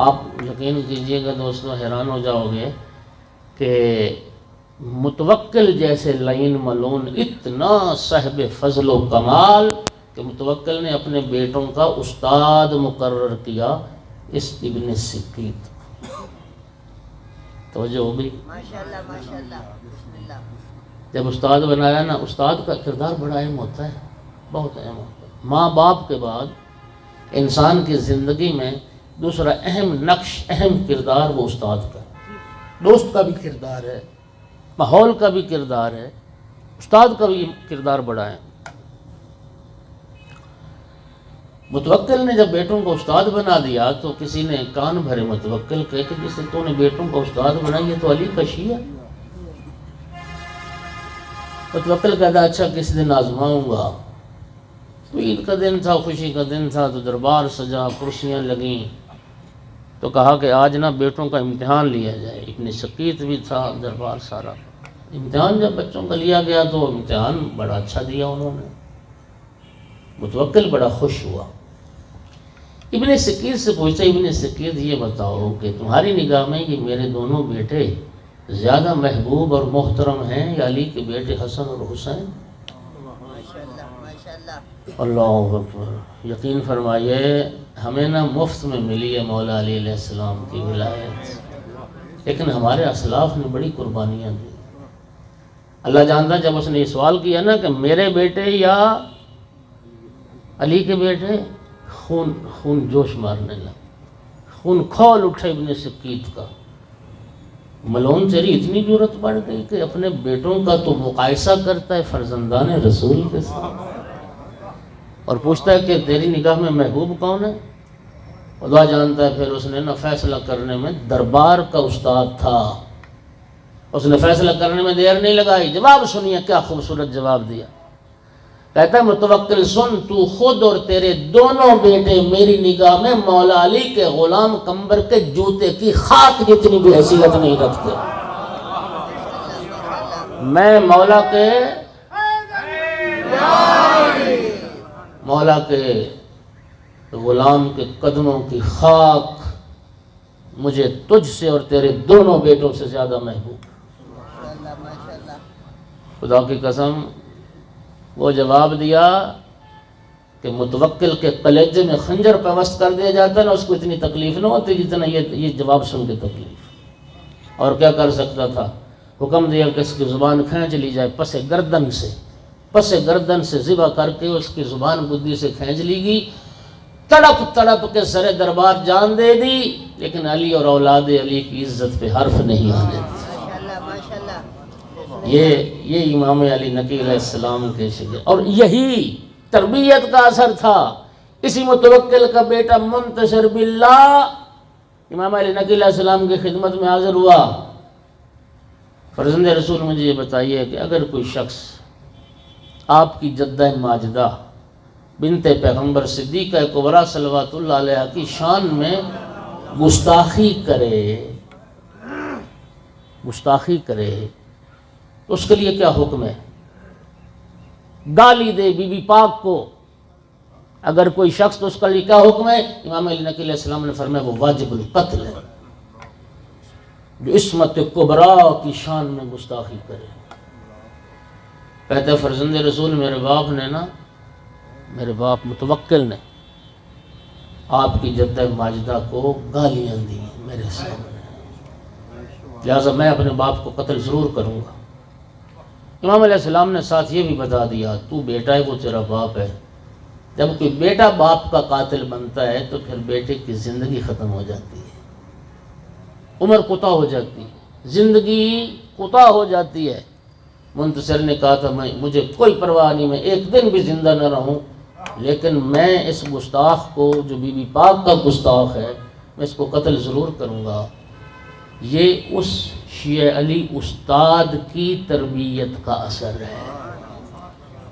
آپ یقین کیجئے گا دوستو، حیران ہو جاؤ گے کہ متوکل جیسے لعین ملعون اتنا صاحب فضل و کمال کہ متوکل نے اپنے بیٹوں کا استاد مقرر کیا اس ابن سکیت۔ توجہ ہو گئی؟ ماشاءاللہ ماشاءاللہ، بسم اللہ۔ جب استاد بنایا نا، استاد کا کردار بڑا اہم ہوتا ہے، بہت اہم ہوتا ہے۔ ماں باپ کے بعد انسان کی زندگی میں دوسرا اہم نقش، اہم کردار وہ استاد کا، دوست کا بھی کردار ہے، ماحول کا بھی کردار ہے، استاد کا بھی کردار بڑا ہے۔ متوکل نے جب بیٹوں کو استاد بنا دیا تو کسی نے کان بھرے متوکل کہ جس نے تو نے بیٹوں کو استاد بنائی ہے تو علی کا شیعہ۔ متوکل کہتا اچھا کس دن آزماؤں گا۔ تو عید کا دن تھا، خوشی کا دن تھا، تو دربار سجا، کرسیاں لگیں، تو کہا کہ آج نا بیٹوں کا امتحان لیا جائے۔ ابن سکیت بھی تھا، دربار سارا۔ امتحان جب بچوں کا لیا گیا تو امتحان بڑا اچھا دیا انہوں نے، متوکل بڑا خوش ہوا۔ ابن سکیت سے پوچھتا ابن سکیت یہ بتاؤ کہ تمہاری نگاہ میں یہ میرے دونوں بیٹے زیادہ محبوب اور محترم ہیں یا علی کے بیٹے حسن اور حسین؟ اللہ اکبر! یقین فرمائیے ہمیں نا مفت میں ملی ہے مولا علی علیہ السلام کی ولایت، لیکن ہمارے اسلاف نے بڑی قربانیاں دی۔ اللہ جانتا جب اس نے یہ سوال کیا نا کہ میرے بیٹے یا علی کے بیٹے، خون جوش مارنے لگا، خون کھول اٹھا ابن سکیت کا۔ ملعون تیری اتنی جرت بڑھ گئی کہ اپنے بیٹوں کا تو مقایسہ کرتا ہے فرزندان رسول کے ساتھ، اور پوچھتا ہے کہ تیری نگاہ میں محبوب کون ہے؟ خدا جانتا ہے پھر اس نے نا فیصلہ کرنے میں دربار کا استاد تھا، اس نے فیصلہ کرنے میں دیر نہیں لگائی۔ جواب سنیے کیا خوبصورت جواب دیا۔ کہتا ہے متوکل سن، تو خود اور تیرے دونوں بیٹے میری نگاہ میں مولا علی کے غلام قمبر کے جوتے کی خاک جتنی بھی حیثیت نہیں رکھتے۔ میں مولا کے غلام کے قدموں کی خاک مجھے تجھ سے اور تیرے دونوں بیٹوں سے زیادہ محبوب۔ خدا کی قسم وہ جواب دیا کہ متوکل کے کلیجے میں خنجر پیوست کر دیا جاتا نا، اس کو اتنی تکلیف نہ ہوتی جتنا یہ جواب سن کے تکلیف۔ اور کیا کر سکتا تھا؟ حکم دیا کہ اس کی زبان کھینچ لی جائے، پس گردن سے ذبح کر کے اس کی زبان گدی سے کھینچ لی گئی۔ تڑپ تڑپ کے سر دربار جان دے دی، لیکن علی اور اولاد علی کی عزت پہ حرف نہیں آنے دی۔ یہ امام علی نقی علیہ السلام کے شجاعت، اور یہی تربیت کا اثر تھا۔ اسی متوکل کا بیٹا منتشر باللہ امام علی نقی علیہ السلام کی خدمت میں حاضر ہوا۔ فرزند رسول مجھے یہ بتائیے کہ اگر کوئی شخص آپ کی جدہ ماجدہ بنت پیغمبر صدیقہ کبریٰ صلوات اللہ علیہ کی شان میں گستاخی کرے تو اس کے لیے کیا حکم ہے؟ گالی دے بی بی پاک کو اگر کوئی شخص، تو اس کے لیے کیا حکم ہے؟ امام علی نقی علیہ السلام نے فرمایا وہ واجب القتل ہے، جو عصمت کبریٰ کی شان میں گستاخی کرے۔ کہتے فرزند رسول میرے باپ متوکل نے آپ کی جدہ ماجدہ کو گالیاں دی میرے سامنے، لہٰذا میں اپنے باپ کو قتل ضرور کروں گا۔ امام علیہ السلام نے ساتھ یہ بھی بتا دیا تو بیٹا ہے وہ تیرا باپ ہے، جب کوئی بیٹا باپ کا قاتل بنتا ہے تو پھر بیٹے کی زندگی ختم ہو جاتی ہے، عمر قطع ہو جاتی ہے، زندگی قطع ہو جاتی ہے۔ منتصر نے کہا تھا مجھے کوئی پرواہ نہیں، میں ایک دن بھی زندہ نہ رہوں، لیکن میں اس گستاخ کو جو بی بی پاک کا گستاخ ہے میں اس کو قتل ضرور کروں گا۔ یہ اس شیعہ علی استاد کی تربیت کا اثر ہے۔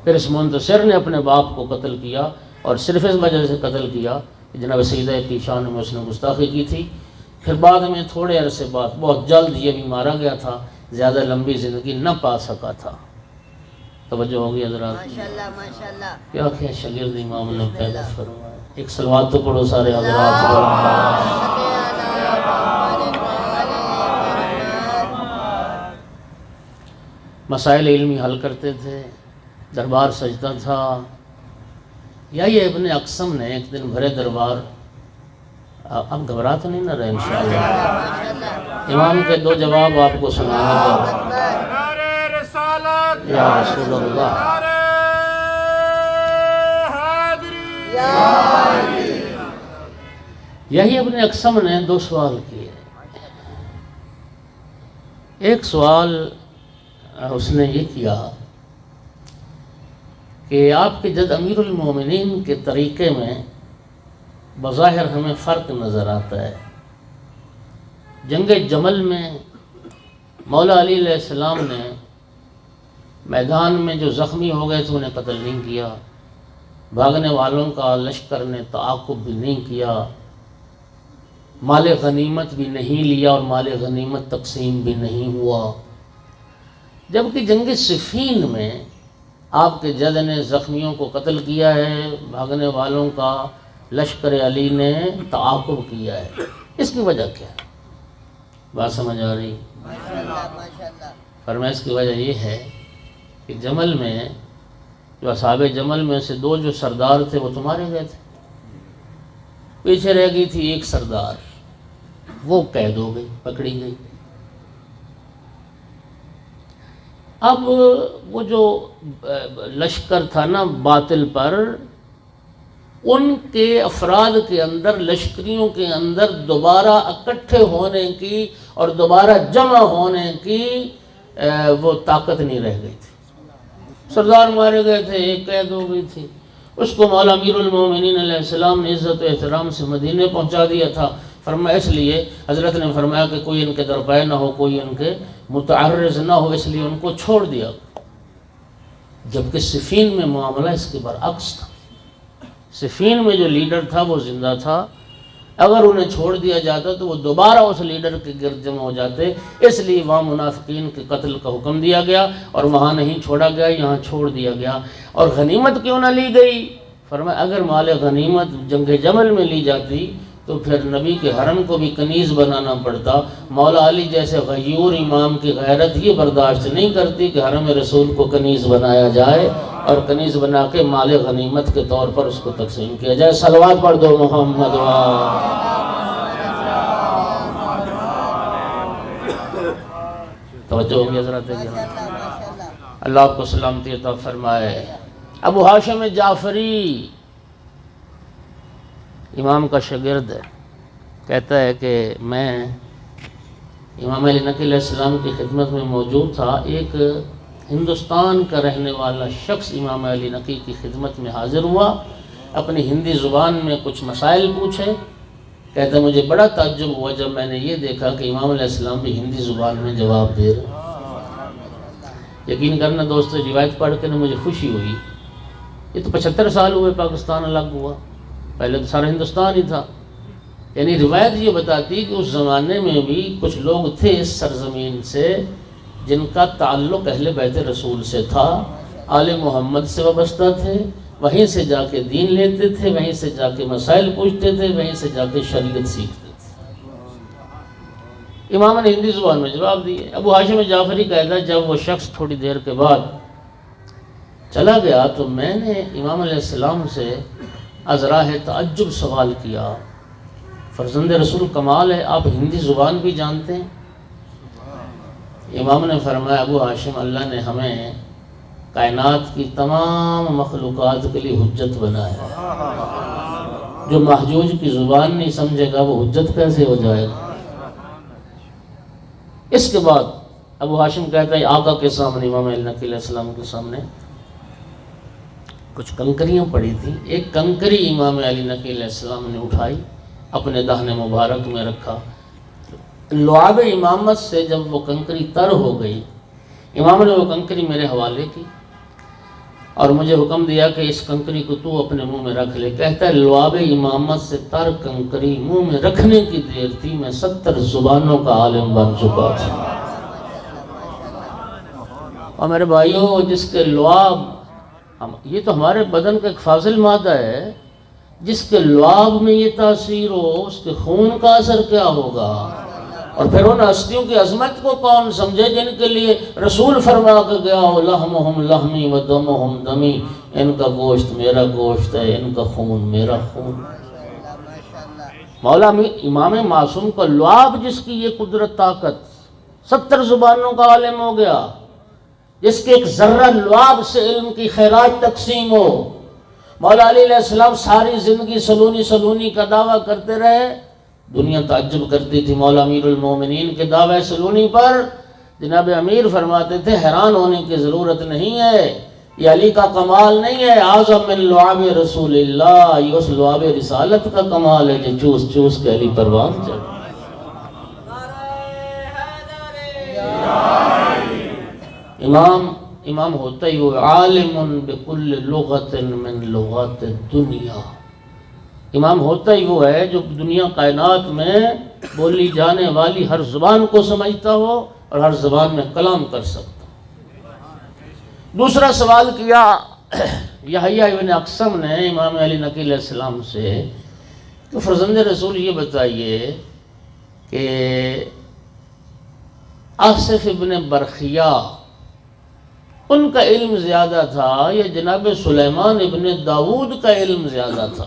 پھر اس منتصر نے اپنے باپ کو قتل کیا، اور صرف اس وجہ سے قتل کیا کہ جناب سیدہ کی شان میں اس نے گستاخی کی تھی۔ پھر بعد میں تھوڑے عرصے بعد بہت جلد یہ بھی مارا گیا تھا، زیادہ لمبی زندگی نہ پا سکا تھا۔ توجہ ہوگی حضرات؟ ماشاءاللہ ماشاءاللہ۔ کیا کیا شاگرد امام نے پیدا فرمایا۔ ایک صلوات تو پڑھو سارے حضرات۔ مسائل علمی حل کرتے تھے، دربار سجدہ تھا۔ یہ ابن اقسم نے ایک دن بھرے دربار، اب گھبرا تو نہیں نہ رہے انشاءاللہ، امام کے دو جواب آپ کو سنانے کا۔ نعرہ رسالت، یا رسول اللہ، نعرہ حیدری، یہی ابن اقسم نے دو سوال کیے۔ ایک سوال اس نے یہ کیا کہ آپ کے جد امیر المومنین کے طریقے میں بظاہر ہمیں فرق نظر آتا ہے۔ جنگ جمل میں مولا علی علیہ السلام نے میدان میں جو زخمی ہو گئے تھے انہیں قتل نہیں کیا، بھاگنے والوں کا لشکر نے تعاقب بھی نہیں کیا، مال غنیمت بھی نہیں لیا اور مال غنیمت تقسیم بھی نہیں ہوا۔ جبکہ جنگ صفین میں آپ کے جد نے زخمیوں کو قتل کیا ہے، بھاگنے والوں کا لشکر علی نے تعاقب کیا ہے۔ اس کی وجہ کیا ہے؟ بات سمجھ آ رہی؟ ماشاءاللہ ماشاءاللہ۔ فرمایا اس کی وجہ یہ ہے کہ جمل میں جو اصحاب جمل میں سے دو جو سردار تھے وہ تو مارے گئے تھے، پیچھے رہ گئی تھی ایک سردار، وہ قید ہو گئی، پکڑی گئی۔ اب وہ جو لشکر تھا نا باطل پر، ان کے افراد کے اندر، لشکریوں کے اندر دوبارہ اکٹھے ہونے کی اور دوبارہ جمع ہونے کی وہ طاقت نہیں رہ گئی تھی۔ سردار مارے گئے تھے، ایک قید ہو گئی تھی، اس کو مولا امیر المومنین علیہ السلام نے عزت و احترام سے مدینے پہنچا دیا تھا۔ فرمایا اس لیے حضرت نے فرمایا کہ کوئی ان کے درپے نہ ہو، کوئی ان کے متعرض نہ ہو، اس لیے ان کو چھوڑ دیا۔ جبکہ صفین میں معاملہ اس کے برعکس تھا۔ صفین میں جو لیڈر تھا وہ زندہ تھا، اگر انہیں چھوڑ دیا جاتا تو وہ دوبارہ اس لیڈر کے گرد جمع ہو جاتے، اس لیے وہاں منافقین کے قتل کا حکم دیا گیا اور وہاں نہیں چھوڑا گیا، یہاں چھوڑ دیا گیا۔ اور غنیمت کیوں نہ لی گئی؟ فرمایا اگر مال غنیمت جنگ جمل میں لی جاتی تو پھر نبی کے حرم کو بھی کنیز بنانا پڑتا۔ مولا علی جیسے غیور امام کی غیرت یہ برداشت نہیں کرتی کہ حرم رسول کو کنیز بنایا جائے اور کنیز بنا کے مال غنیمت کے طور پر اس کو تقسیم کیا جائے۔ صلوات پڑھ دو محمد توجہ ہوگی حضرت کی۔ اللہ آپ کو سلامتی عطا فرمائے۔ ابو ہاشم جعفری امام کا شاگرد ہے، کہتا ہے کہ میں امام علی نقی علیہ السلام کی خدمت میں موجود تھا، ایک ہندوستان کا رہنے والا شخص امام علی نقی کی خدمت میں حاضر ہوا، اپنی ہندی زبان میں کچھ مسائل پوچھے۔ کہتا ہے مجھے بڑا تعجب ہوا جب میں نے یہ دیکھا کہ امام علیہ السلام بھی ہندی زبان میں جواب دے رہے ہیں۔ یقین کرنا دوستو، روایت پڑھ کے مجھے خوشی ہوئی۔ یہ تو 75 سال ہوئے پاکستان الگ ہوا، پہلے تو سارا ہندوستان ہی تھا۔ یعنی روایت یہ بتاتی کہ اس زمانے میں بھی کچھ لوگ تھے اس سرزمین سے جن کا تعلق اہل بیت رسول سے تھا، آل محمد سے وابستہ تھے، وہیں سے جا کے دین لیتے تھے، وہیں سے جا کے مسائل پوچھتے تھے، وہیں سے جا کے شریعت سیکھتے تھے۔ امام نے ہندی زبان میں جواب دیے۔ ابو ہاشم جعفری کہتا ہے جب وہ شخص تھوڑی دیر کے بعد چلا گیا تو میں نے امام علیہ السلام سے از راہ تعجب سوال کیا، فرزند رسول کمال ہے، آپ ہندی زبان بھی جانتے ہیں؟ امام نے فرمایا ابو ہاشم، اللہ نے ہمیں کائنات کی تمام مخلوقات کے لیے حجت بنایا ہے۔ جو محجوج کی زبان نہیں سمجھے گا وہ حجت کیسے ہو جائے گا؟ اس کے بعد ابو ہاشم کہتا ہے آقا کے سامنے، امام علی نقی علیہ السلام کے سامنے کچھ کنکریاں پڑی تھیں، ایک کنکری امام علی نقی علیہ السلام نے اٹھائی، اپنے دہن مبارک میں رکھا۔ لعاب امامت سے جب وہ کنکری تر ہو گئی، امام نے وہ کنکری میرے حوالے کی اور مجھے حکم دیا کہ اس کنکری کو تو اپنے منہ میں رکھ لے۔ کہتا ہے لعاب امامت سے تر کنکری منہ میں رکھنے کی دیر تھی، میں 70 زبانوں کا عالم بن چکا تھا۔ اور میرے بھائیوں، جس کے لعاب، یہ تو ہمارے بدن کا ایک فاضل مادہ ہے، جس کے لعاب میں یہ تاثیر ہو، اس کے خون کا اثر کیا ہوگا؟ اور پھر ان ہستیوں کی عظمت کو کون سمجھے جن کے لیے رسول فرما کے گیا ہو لحمہم لحمی و دمہم دمی، ان کا گوشت میرا گوشت ہے، ان کا خون میرا خون۔ مولا امام معصوم کا لعاب، جس کی یہ قدرت طاقت، 70 زبانوں کا عالم ہو گیا، جس کے ایک ذرہ لعاب سے علم کی خیرات تقسیم ہو۔ مولا علی علیہ السلام ساری زندگی سلونی کا دعویٰ کرتے رہے، دنیا تعجب کرتی تھی مولا امیر المومنین کے دعوی سلونی پر۔ جناب امیر فرماتے تھے حیران ہونے کی ضرورت نہیں ہے، یہ علی کا کمال نہیں ہے، اعظم من لعاب رسول اللہ، یہ اس لعاب رسالت کا کمال ہے جو چوس چوس کے علی پروان چڑھ۔ امام ہوتا ہی وہ عالم بکل لغت من لغات الدنیا، امام ہوتا ہی وہ ہے جو دنیا کائنات میں بولی جانے والی ہر زبان کو سمجھتا ہو اور ہر زبان میں کلام کر سکتا ہو۔ دوسرا سوال کیا یحییٰ ابن اقسم نے امام علی نقی علیہ السلام سے کہ فرزند رسول یہ بتائیے کہ آصف ابن برخیہ ان کا علم زیادہ تھا یا جناب سلیمان ابن داود کا علم زیادہ تھا؟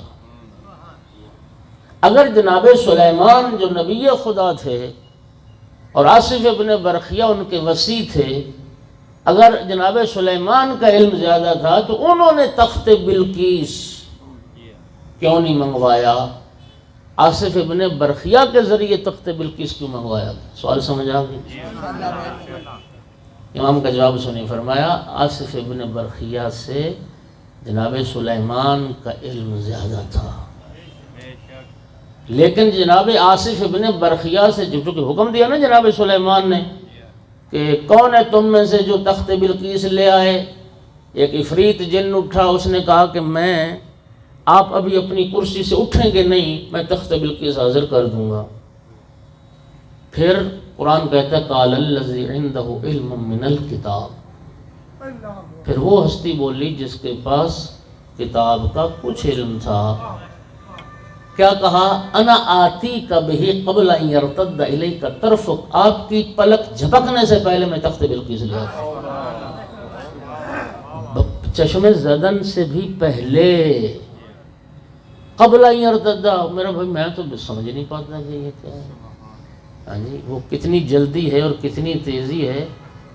اگر جناب سلیمان جو نبی خدا تھے اور آصف ابن برخیہ ان کے وصی تھے، اگر جناب سلیمان کا علم زیادہ تھا تو انہوں نے تخت بلقیس کیوں نہیں منگوایا؟ آصف ابن برخیہ کے ذریعے تخت بلقیس کیوں منگوایا؟ سوال سمجھ آ گئی؟ امام کا جواب سنی، فرمایا آصف ابن برخیہ سے جناب سلیمان کا علم زیادہ تھا، لیکن جناب آصف ابن برخیہ سے جو کہ حکم دیا نا جناب سلیمان نے کہ کون ہے تم میں سے جو تخت بلقیس لے آئے، ایک عفریت جن اٹھا، اس نے کہا کہ آپ ابھی اپنی کرسی سے اٹھیں گے نہیں، میں تخت بلقیس حاضر کر دوں گا۔ پھر قرآن کہتا ہے قال الذی عندہ علم من الکتاب، پھر وہ ہستی بولی جس کے پاس کتاب کا کچھ علم تھا، کیا کہا؟ انا آتی کا بہی قبل ان یرتد الیک طرفک، آپ کی پلک جھپکنے سے پہلے میں تخت بلقیس لے آتا، چشم زدن سے بھی پہلے، قبل ان یرتد۔ میرا بھائی میں تو سمجھ نہیں پاتا کہ یہ کیا ہے، ہاں جی وہ کتنی جلدی ہے اور کتنی تیزی ہے،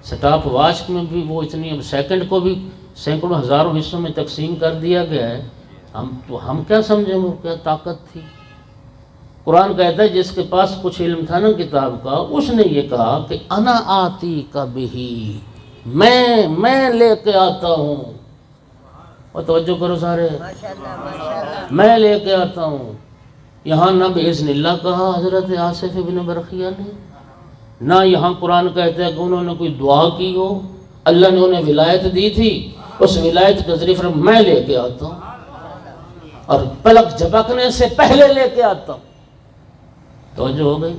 سٹاپ واچ میں بھی وہ اتنی، اب سیکنڈ کو بھی سینکڑوں ہزاروں حصوں میں تقسیم کر دیا گیا ہے، ہم کیا سمجھیں وہ کیا طاقت تھی۔ قرآن کہتا ہے جس کے پاس کچھ علم تھا نا کتاب کا، اس نے یہ کہا کہ انا آتی کا بہی، میں لے کے آتا ہوں، اور توجہ کرو سارے، میں لے کے آتا ہوں۔ یہاں نہ بِإِذْنِ اللہ کہا حضرت آصف ابن برخیہ نے، نہ یہاں قرآن کہتا ہے کہ انہوں نے کوئی دعا کی ہو، اللہ نے انہیں ولایت دی تھی، اس ولایت کے ذریعے میں لے کے آتا ہوں اور پلک جھپکنے سے پہلے لے کے آتا ہوں۔ توجہ ہو گئی؟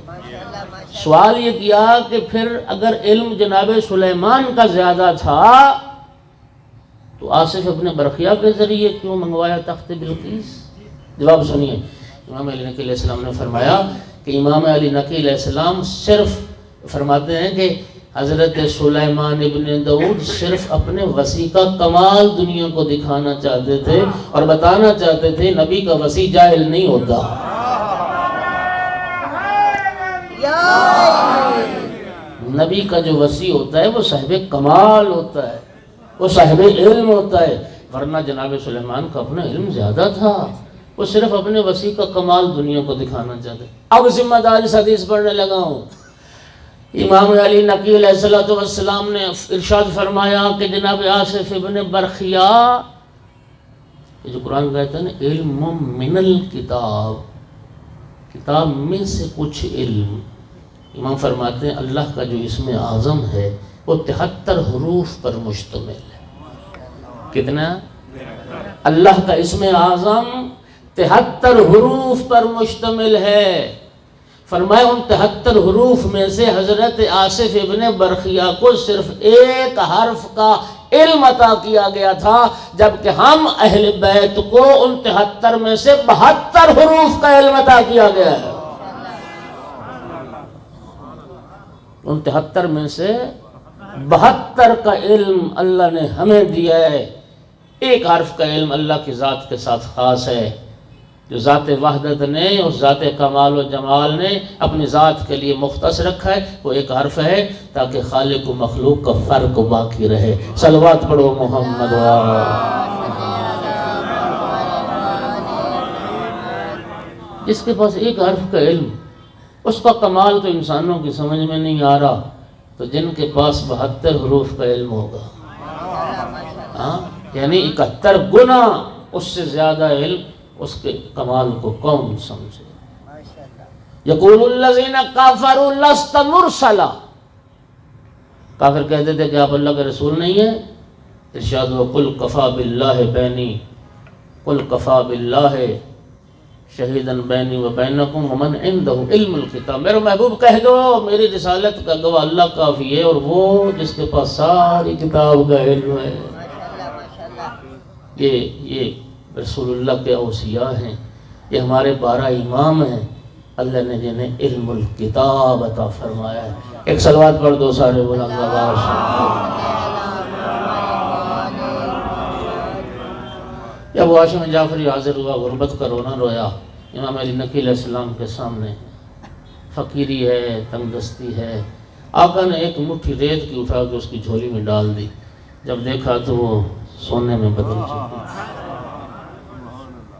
سوال یہ کیا کہ پھر اگر علم جناب سلیمان کا زیادہ تھا تو آصف ابن برخیہ کے ذریعے کیوں منگوایا تخت بلقیس؟ جواب سنیے، امام علی نقی علیہ السلام نے فرمایا کہ امام علی نقی علیہ السلام صرف فرماتے ہیں کہ حضرت سلیمان ابن داؤد صرف اپنے وصی کا کمال دنیا کو دکھانا چاہتے تھے اور بتانا چاہتے تھے نبی کا وصی جاہل نہیں ہوتا، نبی کا جو وصی ہوتا ہے وہ صاحب کمال ہوتا ہے، وہ صاحب علم ہوتا ہے، ورنہ جناب سلیمان کا اپنا علم زیادہ تھا، وہ صرف اپنے وسیع کا کمال دنیا کو دکھانا چاہتے۔ اب ذمہ دار اس حدیث پڑھنے لگا ہوں۔ امام علی نقی علیہ السلام نے ارشاد فرمایا کہ جناب آصف ابن برخیا، یہ جو قرآن کہتا ہے نا علم من الکتاب، کتاب میں سے کچھ علم، امام فرماتے ہیں اللہ کا جو اسم اعظم ہے وہ 73 حروف پر مشتمل ہے۔ کتنا؟ اللہ کا اسم اعظم 73 حروف پر مشتمل ہے۔ فرمایا ان 73 حروف میں سے حضرت آصف ابن برخیا کو صرف ایک حرف کا علم عطا کیا گیا تھا، جبکہ ہم اہل بیت کو ان 73 میں سے 72 حروف کا علم عطا کیا گیا ہے۔ ان 73 میں سے 72 کا علم اللہ نے ہمیں دیا ہے۔ ایک حرف کا علم اللہ کی ذات کے ساتھ خاص ہے، جو ذات وحدت نے اور ذات کمال و جمال نے اپنی ذات کے لیے مختص رکھا ہے، وہ ایک حرف ہے تاکہ خالق و مخلوق کا فرق باقی رہے۔ صلوات پڑھو محمد جس کے پاس ایک حرف کا علم، اس کا کمال تو انسانوں کی سمجھ میں نہیں آ رہا، تو جن کے پاس 72 حروف کا علم ہوگا، یعنی 71 گنا اس سے زیادہ علم، اس کے کمال کو کون سمجھے؟ یقول الذین کافروا لست مرسلا، کافر کہتے تھے کہ آپ اللہ کے رسول نہیں ہیں۔ ارشاد ہوا قل کفا باللہ بینی، قل کفا باللہ شہیداً بینی و بینکم ومن عندہ علم الکتاب، میرے محبوب کہہ دو میری رسالت کا گواہ اللہ کافی ہے اور وہ جس کے پاس ساری کتاب کا علم ہے۔ یہ رسول اللہ کے اوصیاء ہیں، یہ ہمارے 12 امام ہیں، اللہ نے جنہیں علم الکتاب عطا فرمایا ہے۔ ایک صلوات پڑھ دو سارے بلند آواز سے۔ جب ہاشم جعفری حاضر ہوا، غربت کا رونا رویا امام علی نقی علیہ السلام کے سامنے، فقیری ہے، تنگ دستی ہے، آقا نے ایک مٹھی ریت کی اٹھا کے اس کی جھولی میں ڈال دی، جب دیکھا تو وہ سونے میں بدل چکی۔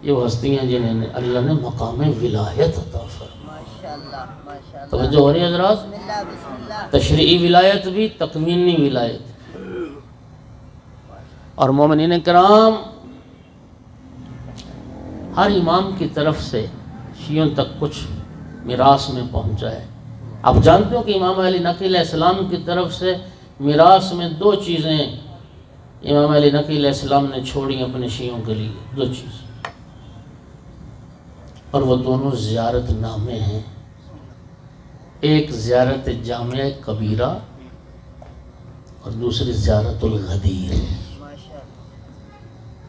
یہ وہ ہستی ہیں جنہیں اللہ نے مقام ولایت عطا فرمایا۔ توجہ ہو رہی ہے حضرات؟ تشریعی ولایت بھی، تکوینی ولایت۔ اور مومنین کرام، ہر امام کی طرف سے شیعوں تک کچھ میراث میں پہنچا ہے۔ آپ جانتے ہو کہ امام علی نقی علیہ السلام کی طرف سے میراث میں 2 چیزیں امام علی نقی علیہ السلام نے چھوڑی اپنے شیعوں کے لیے، 2 چیز، اور وہ دونوں زیارت نامے ہیں۔ ایک زیارت جامع کبیرہ اور دوسری زیارت الغدیر۔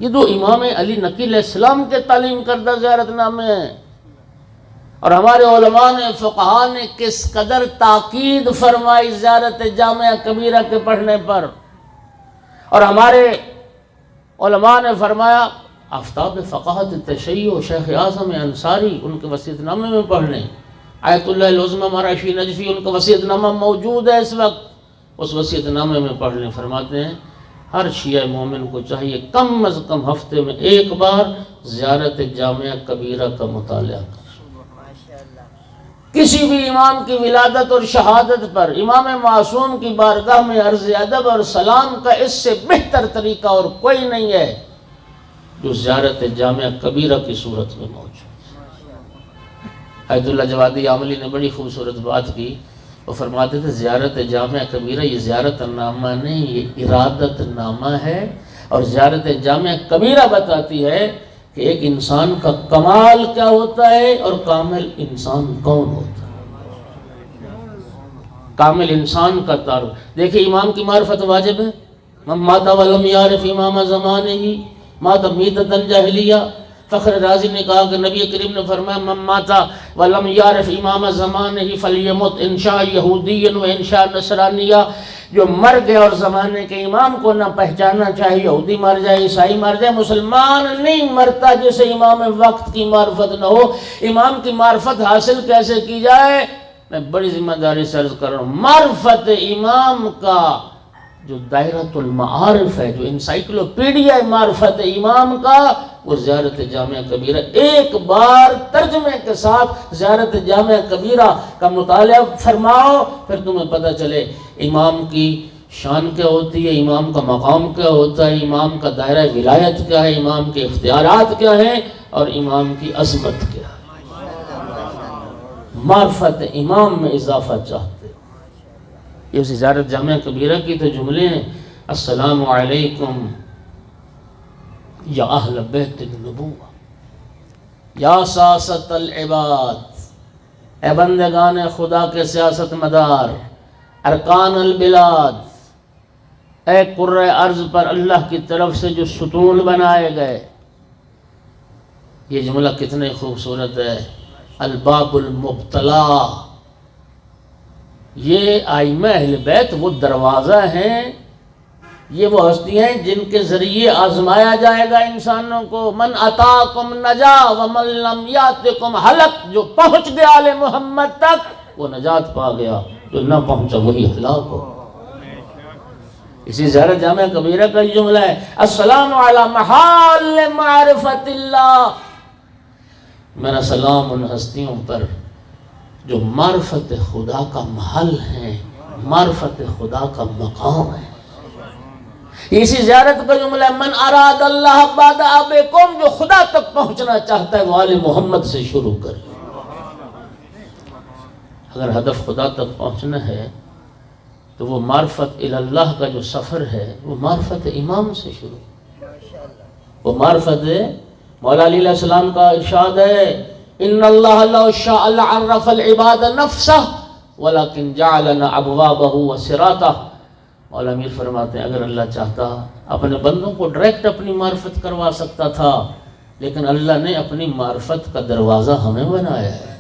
یہ 2 امام علی نقی علیہ السلام کے تعلیم کردہ زیارت نامے ہیں، اور ہمارے علماء نے، فقہاء نے کس قدر تاکید فرمائی زیارت جامع کبیرہ کے پڑھنے پر، اور ہمارے علماء نے فرمایا آفتاب فقاہت تشیع شیخ اعظم انصاری ان کے وصیت نامے میں پڑھ لیں، آیت اللہ العظمہ مراشی نجفی ان کا وصیت نامہ موجود ہے اس وقت، اس وصیت نامے میں پڑھ لیں۔ فرماتے ہیں ہر شیعہ مومن کو چاہیے کم از کم ہفتے میں ایک بار زیارت جامعہ کبیرہ کا مطالعہ کریں۔ کسی بھی امام کی ولادت اور شہادت پر امام معصوم کی بارگاہ میں عرض ادب اور سلام کا اس سے بہتر طریقہ اور کوئی نہیں ہے جو زیارت جامعہ کبیرہ کی صورت میں موجود۔ حیات اللہ جوادی عاملی نے بڑی خوبصورت بات کی، وہ فرماتے تھے زیارت جامعہ کبیرہ یہ زیارت نامہ نہیں، یہ ارادت نامہ ہے، اور زیارت جامعہ کبیرہ بتاتی ہے کہ ایک انسان کا کمال کیا ہوتا ہے اور کامل انسان کون ہوتا ہے۔ کامل انسان کا تعارف دیکھیں، امام کی معرفت واجب ہے۔ من مات ولم یعرف امام زمانہ مات میتۃ جاہلیہ۔ فخر رازی نے کہا کہ نبی کریم نے فرمایا من مات ولم یعرف امام زمانہ فلیمت ان شاء یہودی و ان شاء نصرانیہ، جو مر گئے اور زمانے کے امام کو نہ پہچانا، چاہے یہودی مر جائے، عیسائی مر جائے، مسلمان نہیں مرتا جسے امام وقت کی معرفت نہ ہو۔ امام کی معرفت حاصل کیسے کی جائے؟ میں بڑی ذمہ داری سے عرض کر رہا ہوں، معرفت امام کا جو دائرۃ المعارف ہے، جو انسائکلوپیڈیا معرفت امام کا، وہ زیارت جامعہ کبیرہ۔ ایک بار ترجمے کے ساتھ زیارت جامعہ کبیرہ کا مطالعہ فرماؤ، پھر تمہیں پتہ چلے امام کی شان کیا ہوتی ہے، امام کا مقام کیا ہوتا ہے، امام کا دائرہ ولایت کیا ہے، امام کے اختیارات کیا ہیں، اور امام کی عظمت کیا ہے۔ معرفت امام میں اضافہ چاہتے ہو۔ یہ زیارت جامعہ کبیرہ کی تو جملے ہیں: السلام علیکم یا اہل بیت النبوہ، یا سیاست العباد، اے بندگان خدا کے سیاست مدار، ارکان البلاد، اے قرۂ ارض پر اللہ کی طرف سے جو ستون بنائے گئے۔ یہ جملہ کتنے خوبصورت ہے۔ الباب المبتلا، یہ ائمہ اہل بیت وہ دروازہ ہیں، یہ وہ ہستیاں ہیں جن کے ذریعے آزمایا جائے گا انسانوں کو۔ من اتاکم نجا ومن لم یاتکم ہلک، جو پہنچ گیا آل محمد تک وہ نجات پا گیا، جو نہ پہنچا وہی ہلاک ہو۔ اسی زیارت جامعہ کبیرہ کا جملہ ہے: السلام علی محال معرفت اللہ، میرا سلام ان ہستیوں پر جو معرفت خدا کا محل ہیں، معرفت خدا کا مقام ہے۔ اسی زیارت کا جملہ ہے: من اراد اللہ بعد ابکم، جو خدا تک پہنچنا چاہتا ہے وہ آل محمد سے شروع کرے۔ اگر ہدف خدا تک پہنچنا ہے تو وہ معرفت اللہ کا جو سفر ہے وہ معرفت امام سے شروع، وہ معرفت مولا علی علیہ السلام کا ارشاد ہے: ان اللہ لو شاء لعرف العباد نفسہ ولکن جعلنا ابوابہ وسراتہ۔ مولا امیر فرماتے ہیں اگر اللہ چاہتا اپنے بندوں کو ڈائریکٹ اپنی معرفت کروا سکتا تھا، لیکن اللہ نے اپنی معرفت کا دروازہ ہمیں بنایا ہے،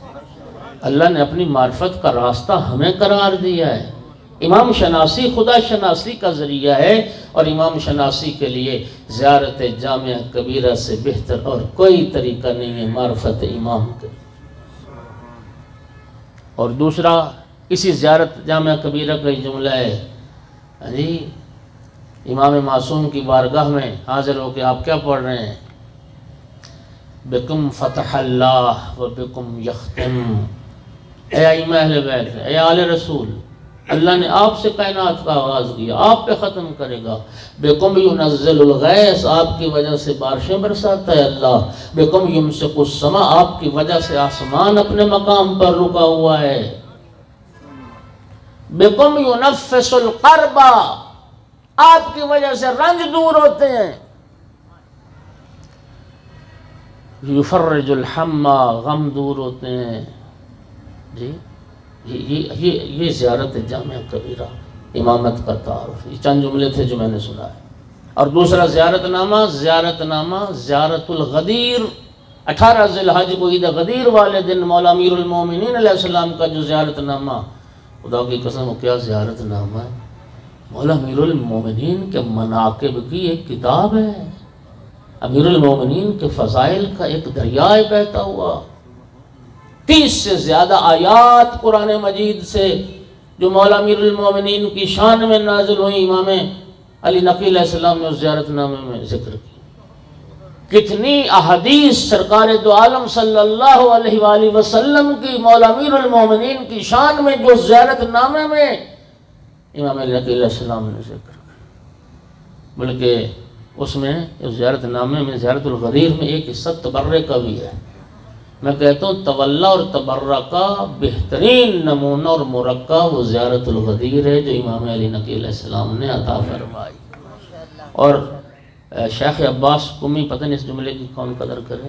اللہ نے اپنی معرفت کا راستہ ہمیں قرار دیا ہے۔ امام شناسی خدا شناسی کا ذریعہ ہے، اور امام شناسی کے لیے زیارت جامعہ کبیرہ سے بہتر اور کوئی طریقہ نہیں ہے معرفت امام کے۔ اور دوسرا اسی زیارت جامعہ کبیرہ کا جملہ ہے، جی امام معصوم کی بارگاہ میں حاضر ہو کے آپ کیا پڑھ رہے ہیں؟ بکم فتح اللہ و بکم یختم، اے ائمہ اہل بیت، اے آل رسول، اللہ نے آپ سے کائنات کا آغاز کیا، آپ پہ ختم کرے گا۔ بکم ینزل الغیث، آپ کی وجہ سے بارشیں برساتا ہے اللہ۔ بکم یمسک السماء، آپ کی وجہ سے آسمان اپنے مقام پر رکا ہوا ہے۔ بکم ینفس القرب، آپ کی وجہ سے رنج دور ہوتے ہیں۔ یفرج الحم، غم دور ہوتے ہیں۔ جی یہ زیارت جامعہ کبیرہ امامت کا تعارف، یہ چند جملے تھے جو میں نے سنا ہے۔ اور دوسرا زیارت نامہ زیارت الغدیر، 18 ذی الحج کو عید غدیر والے دن مولا امیر المومنین علیہ السلام کا جو زیارت نامہ، خدا کی قسم کیا زیارت نامہ ہے۔ مولا امیر المومنین کے مناقب کی ایک کتاب ہے، امیر المومنین کے فضائل کا ایک دریا بہتا ہوا۔ 30 سے زیادہ آیات قرآن مجید سے جو مولا امیر المومنین کی شان میں نازل ہوئی، امام علی نقی علیہ السلام نے اس زیارت نامے میں ذکر کی۔ کتنی احادیث سرکار دو عالم صلی اللہ علیہ وآلہ وسلم کی مولا امیر المومنین کی شان میں جو زیارت نامے میں امام علی نقی علیہ السلام نے ذکر کی، بلکہ اس میں اس زیارت نامے میں زیارت الغدیر میں ایک حصہ تبرے کا بھی ہے۔ میں کہتا ہوں تولا اور تبرہ کا بہترین نمونہ اور مرقع وہ زیارت الغدیر ہے جو امام علی نقی علیہ السلام نے عطا فرمائی۔ اور شیخ عباس قمی، پتہ نہیں اس جملے کی کون قدر کرے،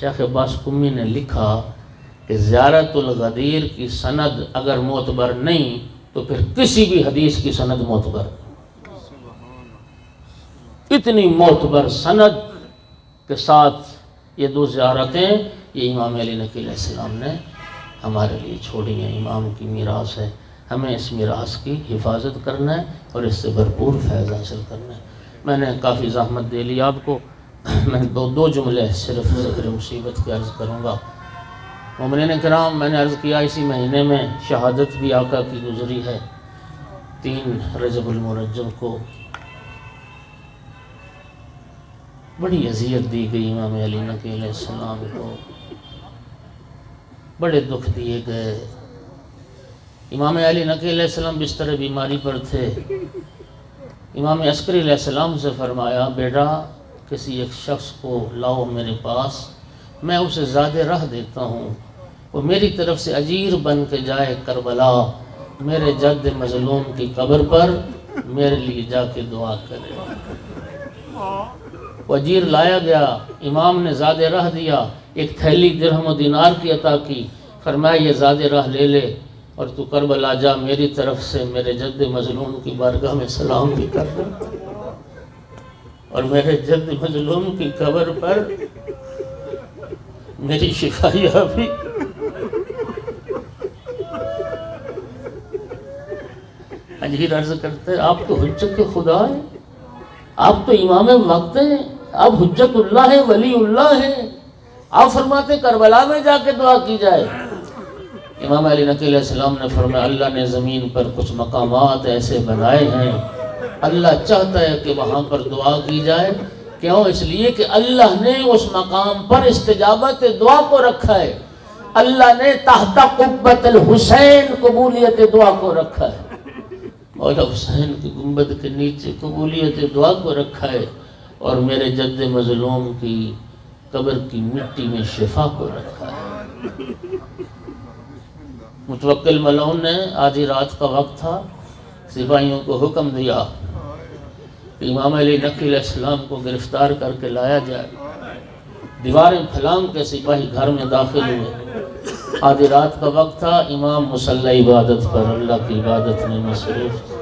شیخ عباس قمی نے لکھا کہ زیارت الغدیر کی سند اگر معتبر نہیں تو پھر کسی بھی حدیث کی سند معتبر نہیں۔ اتنی معتبر سند کے ساتھ یہ دو زیارتیں یہ امام علی نقی علیہ السلام نے ہمارے لیے چھوڑی ہیں، امام کی میراث ہے۔ ہمیں اس میراث کی حفاظت کرنا ہے اور اس سے بھرپور فیض حاصل کرنا ہے۔ میں نے کافی زحمت دے لی آپ کو، میں دو جملے صرف ذکر مصیبت کی عرض کروں گا۔ مومنین کرام، میں نے عرض کیا اسی مہینے میں شہادت بھی آقا کی گزری ہے۔ 3 رجب المرجب کو بڑی اذیت دی گئی امام علی نقی علیہ السلام کو، بڑے دکھ دیے گئے۔ امام علی نقی علیہ السلام بستر بیماری پر تھے۔ امام عسکری علیہ السلام سے فرمایا بیٹا کسی ایک شخص کو لاؤ میرے پاس، میں اسے زیادہ راہ دیتا ہوں، وہ میری طرف سے اجیر بن کے جائے کربلا، میرے جد مظلوم کی قبر پر میرے لیے جا کے دعا کرے۔ وہ اجیر لایا گیا، امام نے زیادہ راہ دیا، ایک تھیلی درہم و دینار کی عطا کی، فرمایا یہ زیادہ راہ لے لے اور تو کربلا جا، میری طرف سے میرے جد مظلوم کی بارگاہ میں سلام بھی کر دیں اور میرے جد مظلوم کی قبر پر میری شفایہ بھی۔ اجیر عرض کرتے ہیں آپ تو حجت خدا ہیں، آپ تو امام وقت ہیں، آپ حجت اللہ ہیں، ولی اللہ ہیں، آپ فرماتے ہیں کربلا میں جا کے دعا کی جائے۔ امام علی نقی علیہ السلام نے فرمایا اللہ نے زمین پر کچھ مقامات ایسے بنائے ہیں، اللہ چاہتا ہے کہ وہاں پر دعا کی جائے، کیوں؟ اس لیے کہ اللہ نے اس مقام پر استجابت دعا کو رکھا ہے، اللہ نے تحت قبۃ الحسین قبولیت دعا کو رکھا ہے، مولا حسین کی گنبد کے نیچے قبولیت دعا کو رکھا ہے، اور میرے جد مظلوم کی قبر کی مٹی میں شفا کو رکھا ہے۔ متوکل ملعون نے آدھی رات کا وقت تھا، سپاہیوں کو حکم دیا کہ امام علی نقی علیہ السلام کو گرفتار کر کے لایا جائے۔ دیواریں پھلانگ کے سپاہی گھر میں داخل ہوئے، آدھی رات کا وقت تھا، امام مصلی عبادت پر اللہ کی عبادت میں مصروف تھے۔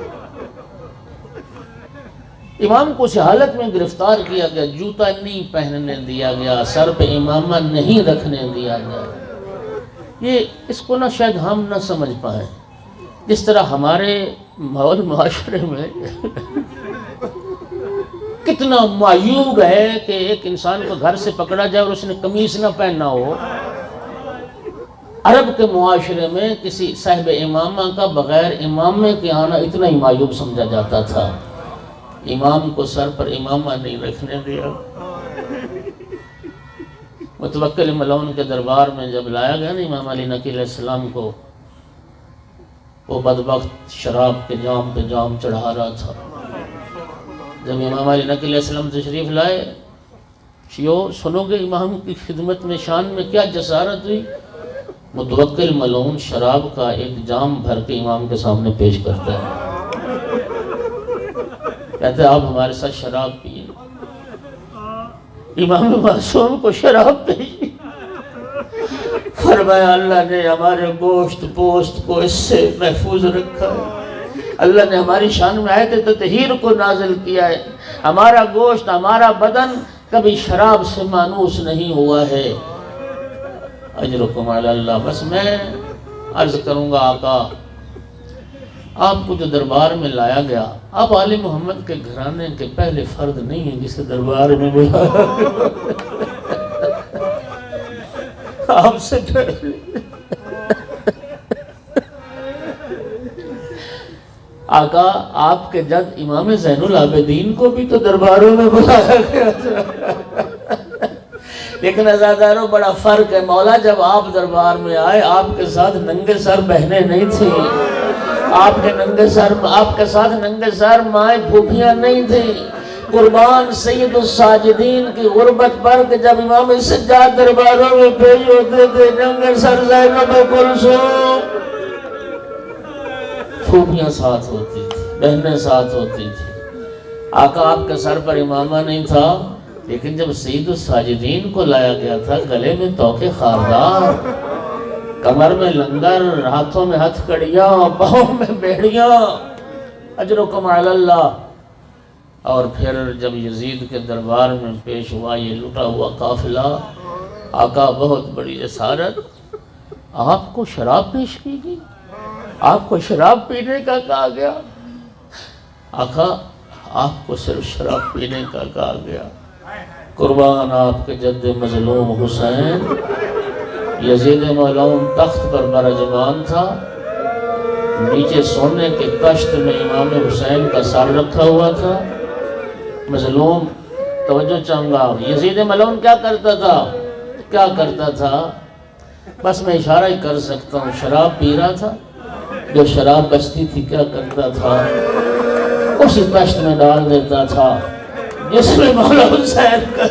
امام کو اس حالت میں گرفتار کیا گیا، جوتا نہیں پہننے دیا گیا، سر پہ امامہ نہیں رکھنے دیا گیا۔ یہ اس کو نہ شاید ہم نہ سمجھ پائیں، جس طرح ہمارے ماحول معاشرے میں کتنا معیوب ہے کہ ایک انسان کو گھر سے پکڑا جائے اور اس نے قمیص نہ پہننا ہو۔ عرب کے معاشرے میں کسی صاحب امامہ کا بغیر امامے کے آنا اتنا ہی معیوب سمجھا جاتا تھا۔ امام کو سر پر امامہ نہیں رکھنے دیا۔ متوکل ملعون کے دربار میں جب لایا گیا نا امام علی نقی علیہ السلام کو، وہ بدبخت شراب کے جام پہ جام چڑھا رہا تھا۔ جب امام علی نقی علیہ السلام تشریف لائے، شیعو سنو گے امام کی خدمت میں شان میں کیا جسارت ہوئی۔ متوکل ملعون شراب کا ایک جام بھر کے امام کے سامنے پیش کرتا ہے، کہتے ہیں آپ ہمارے ساتھ شراب پیئے۔ امام معصوم کو شراب پیش، فرمایا اللہ نے ہمارے گوشت پوست کو اس سے محفوظ رکھا ہے، اللہ نے ہماری شان میں آیت تطہیر کو نازل کیا ہے، ہمارا گوشت ہمارا بدن کبھی شراب سے مانوس نہیں ہوا ہے۔ اجرکم علی اللہ۔ بس میں عرض کروں گا آقا، آپ کو جو دربار میں لایا گیا، آپ آل محمد کے گھرانے کے پہلے فرد نہیں ہیں جسے دربار میں بلایا گیا، آپ سے پہلے آقا آپ کے جد امام زین العابدین کو بھی تو درباروں میں بلایا گیا تھا۔ لیکن عزاداروں بڑا فرق ہے، مولا جب آپ دربار میں آئے آپ کے ساتھ ننگے سر بہنیں نہیں تھیں، آپ کے ساتھ ننگے سر مائیں پھوپھیاں نہیں تھیں۔ قربان سید الساجدین کی غربت پر کہ جب امام سجاد درباروں میں پیش ہوتے تھے، ننگے سر زینب کلثوم، پھوپھیاں ساتھ ہوتی تھی، بہنیں ساتھ ہوتی تھی۔ آقا آپ کے سر پر امامہ نہیں تھا، لیکن جب سید الساجدین کو لایا گیا تھا، گلے میں توقے خاردار، کمر میں لنگر، ہاتھوں میں ہتھ کڑیاں، پاؤں میں بیڑیاں، اجرکم علی اللہ۔ اور پھر جب یزید کے دربار میں پیش ہوا یہ لٹا ہوا قافلہ، آقا بہت بڑی جسارت، آپ کو شراب پیش کی گئی، آپ کو شراب پینے کا کہا گیا۔ آقا آپ کو صرف شراب پینے کا کہا گیا، قربان آپ کے جد مظلوم حسین، یزید ملعون تخت پر برجمان تھا، نیچے سونے کے کشت میں امام حسین کا سر رکھا ہوا تھا. مظلوم توجہ چاہوں گا. یزید ملعون کیا کرتا تھا؟ بس میں اشارہ ہی کر سکتا ہوں. شراب پی رہا تھا. جو شراب بچتی تھی کیا کرتا تھا؟ اسی کشت میں ڈال دیتا تھا جس میں مولا حسین کا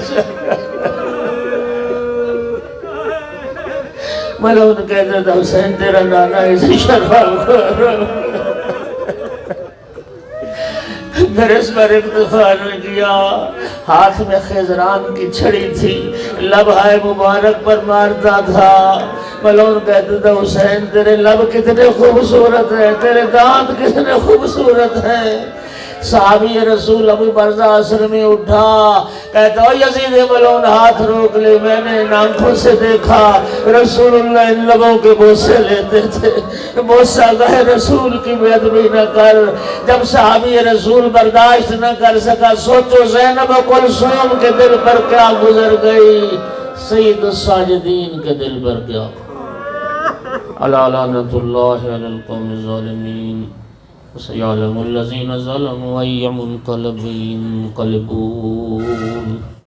ملعون کہتا تھا حسین تیرا نانا اسی شراب کو میرے اس پر اکتفا نے کیا. ہاتھ میں خضران کی چھڑی تھی, لبہائے مبارک پر مارتا تھا. ملعون کہتا تھا حسین تیرے لب کتنے خوبصورت ہیں, تیرے دانت کتنے خوبصورت ہیں. صحابی رسول ابو برزہ عصر میں اٹھا, کہتا او یزید ملعون ہاتھ روک لے, میں نے ان آنکھوں سے دیکھا رسول اللہ ان لبوں کے بوسے لیتے تھے. بوسہ گئے رسول کی بے ادبی نہ کر. جب صحابی رسول برداشت نہ کر سکا, سوچو زینب و کلثوم کے دل پر کیا گزر گئی, سید الساجدین کے دل پر کیا. الا لعنۃ اللہ علی القوم الظالمین. سيعلم الذين ظلموا أي منقلب ينقلبون.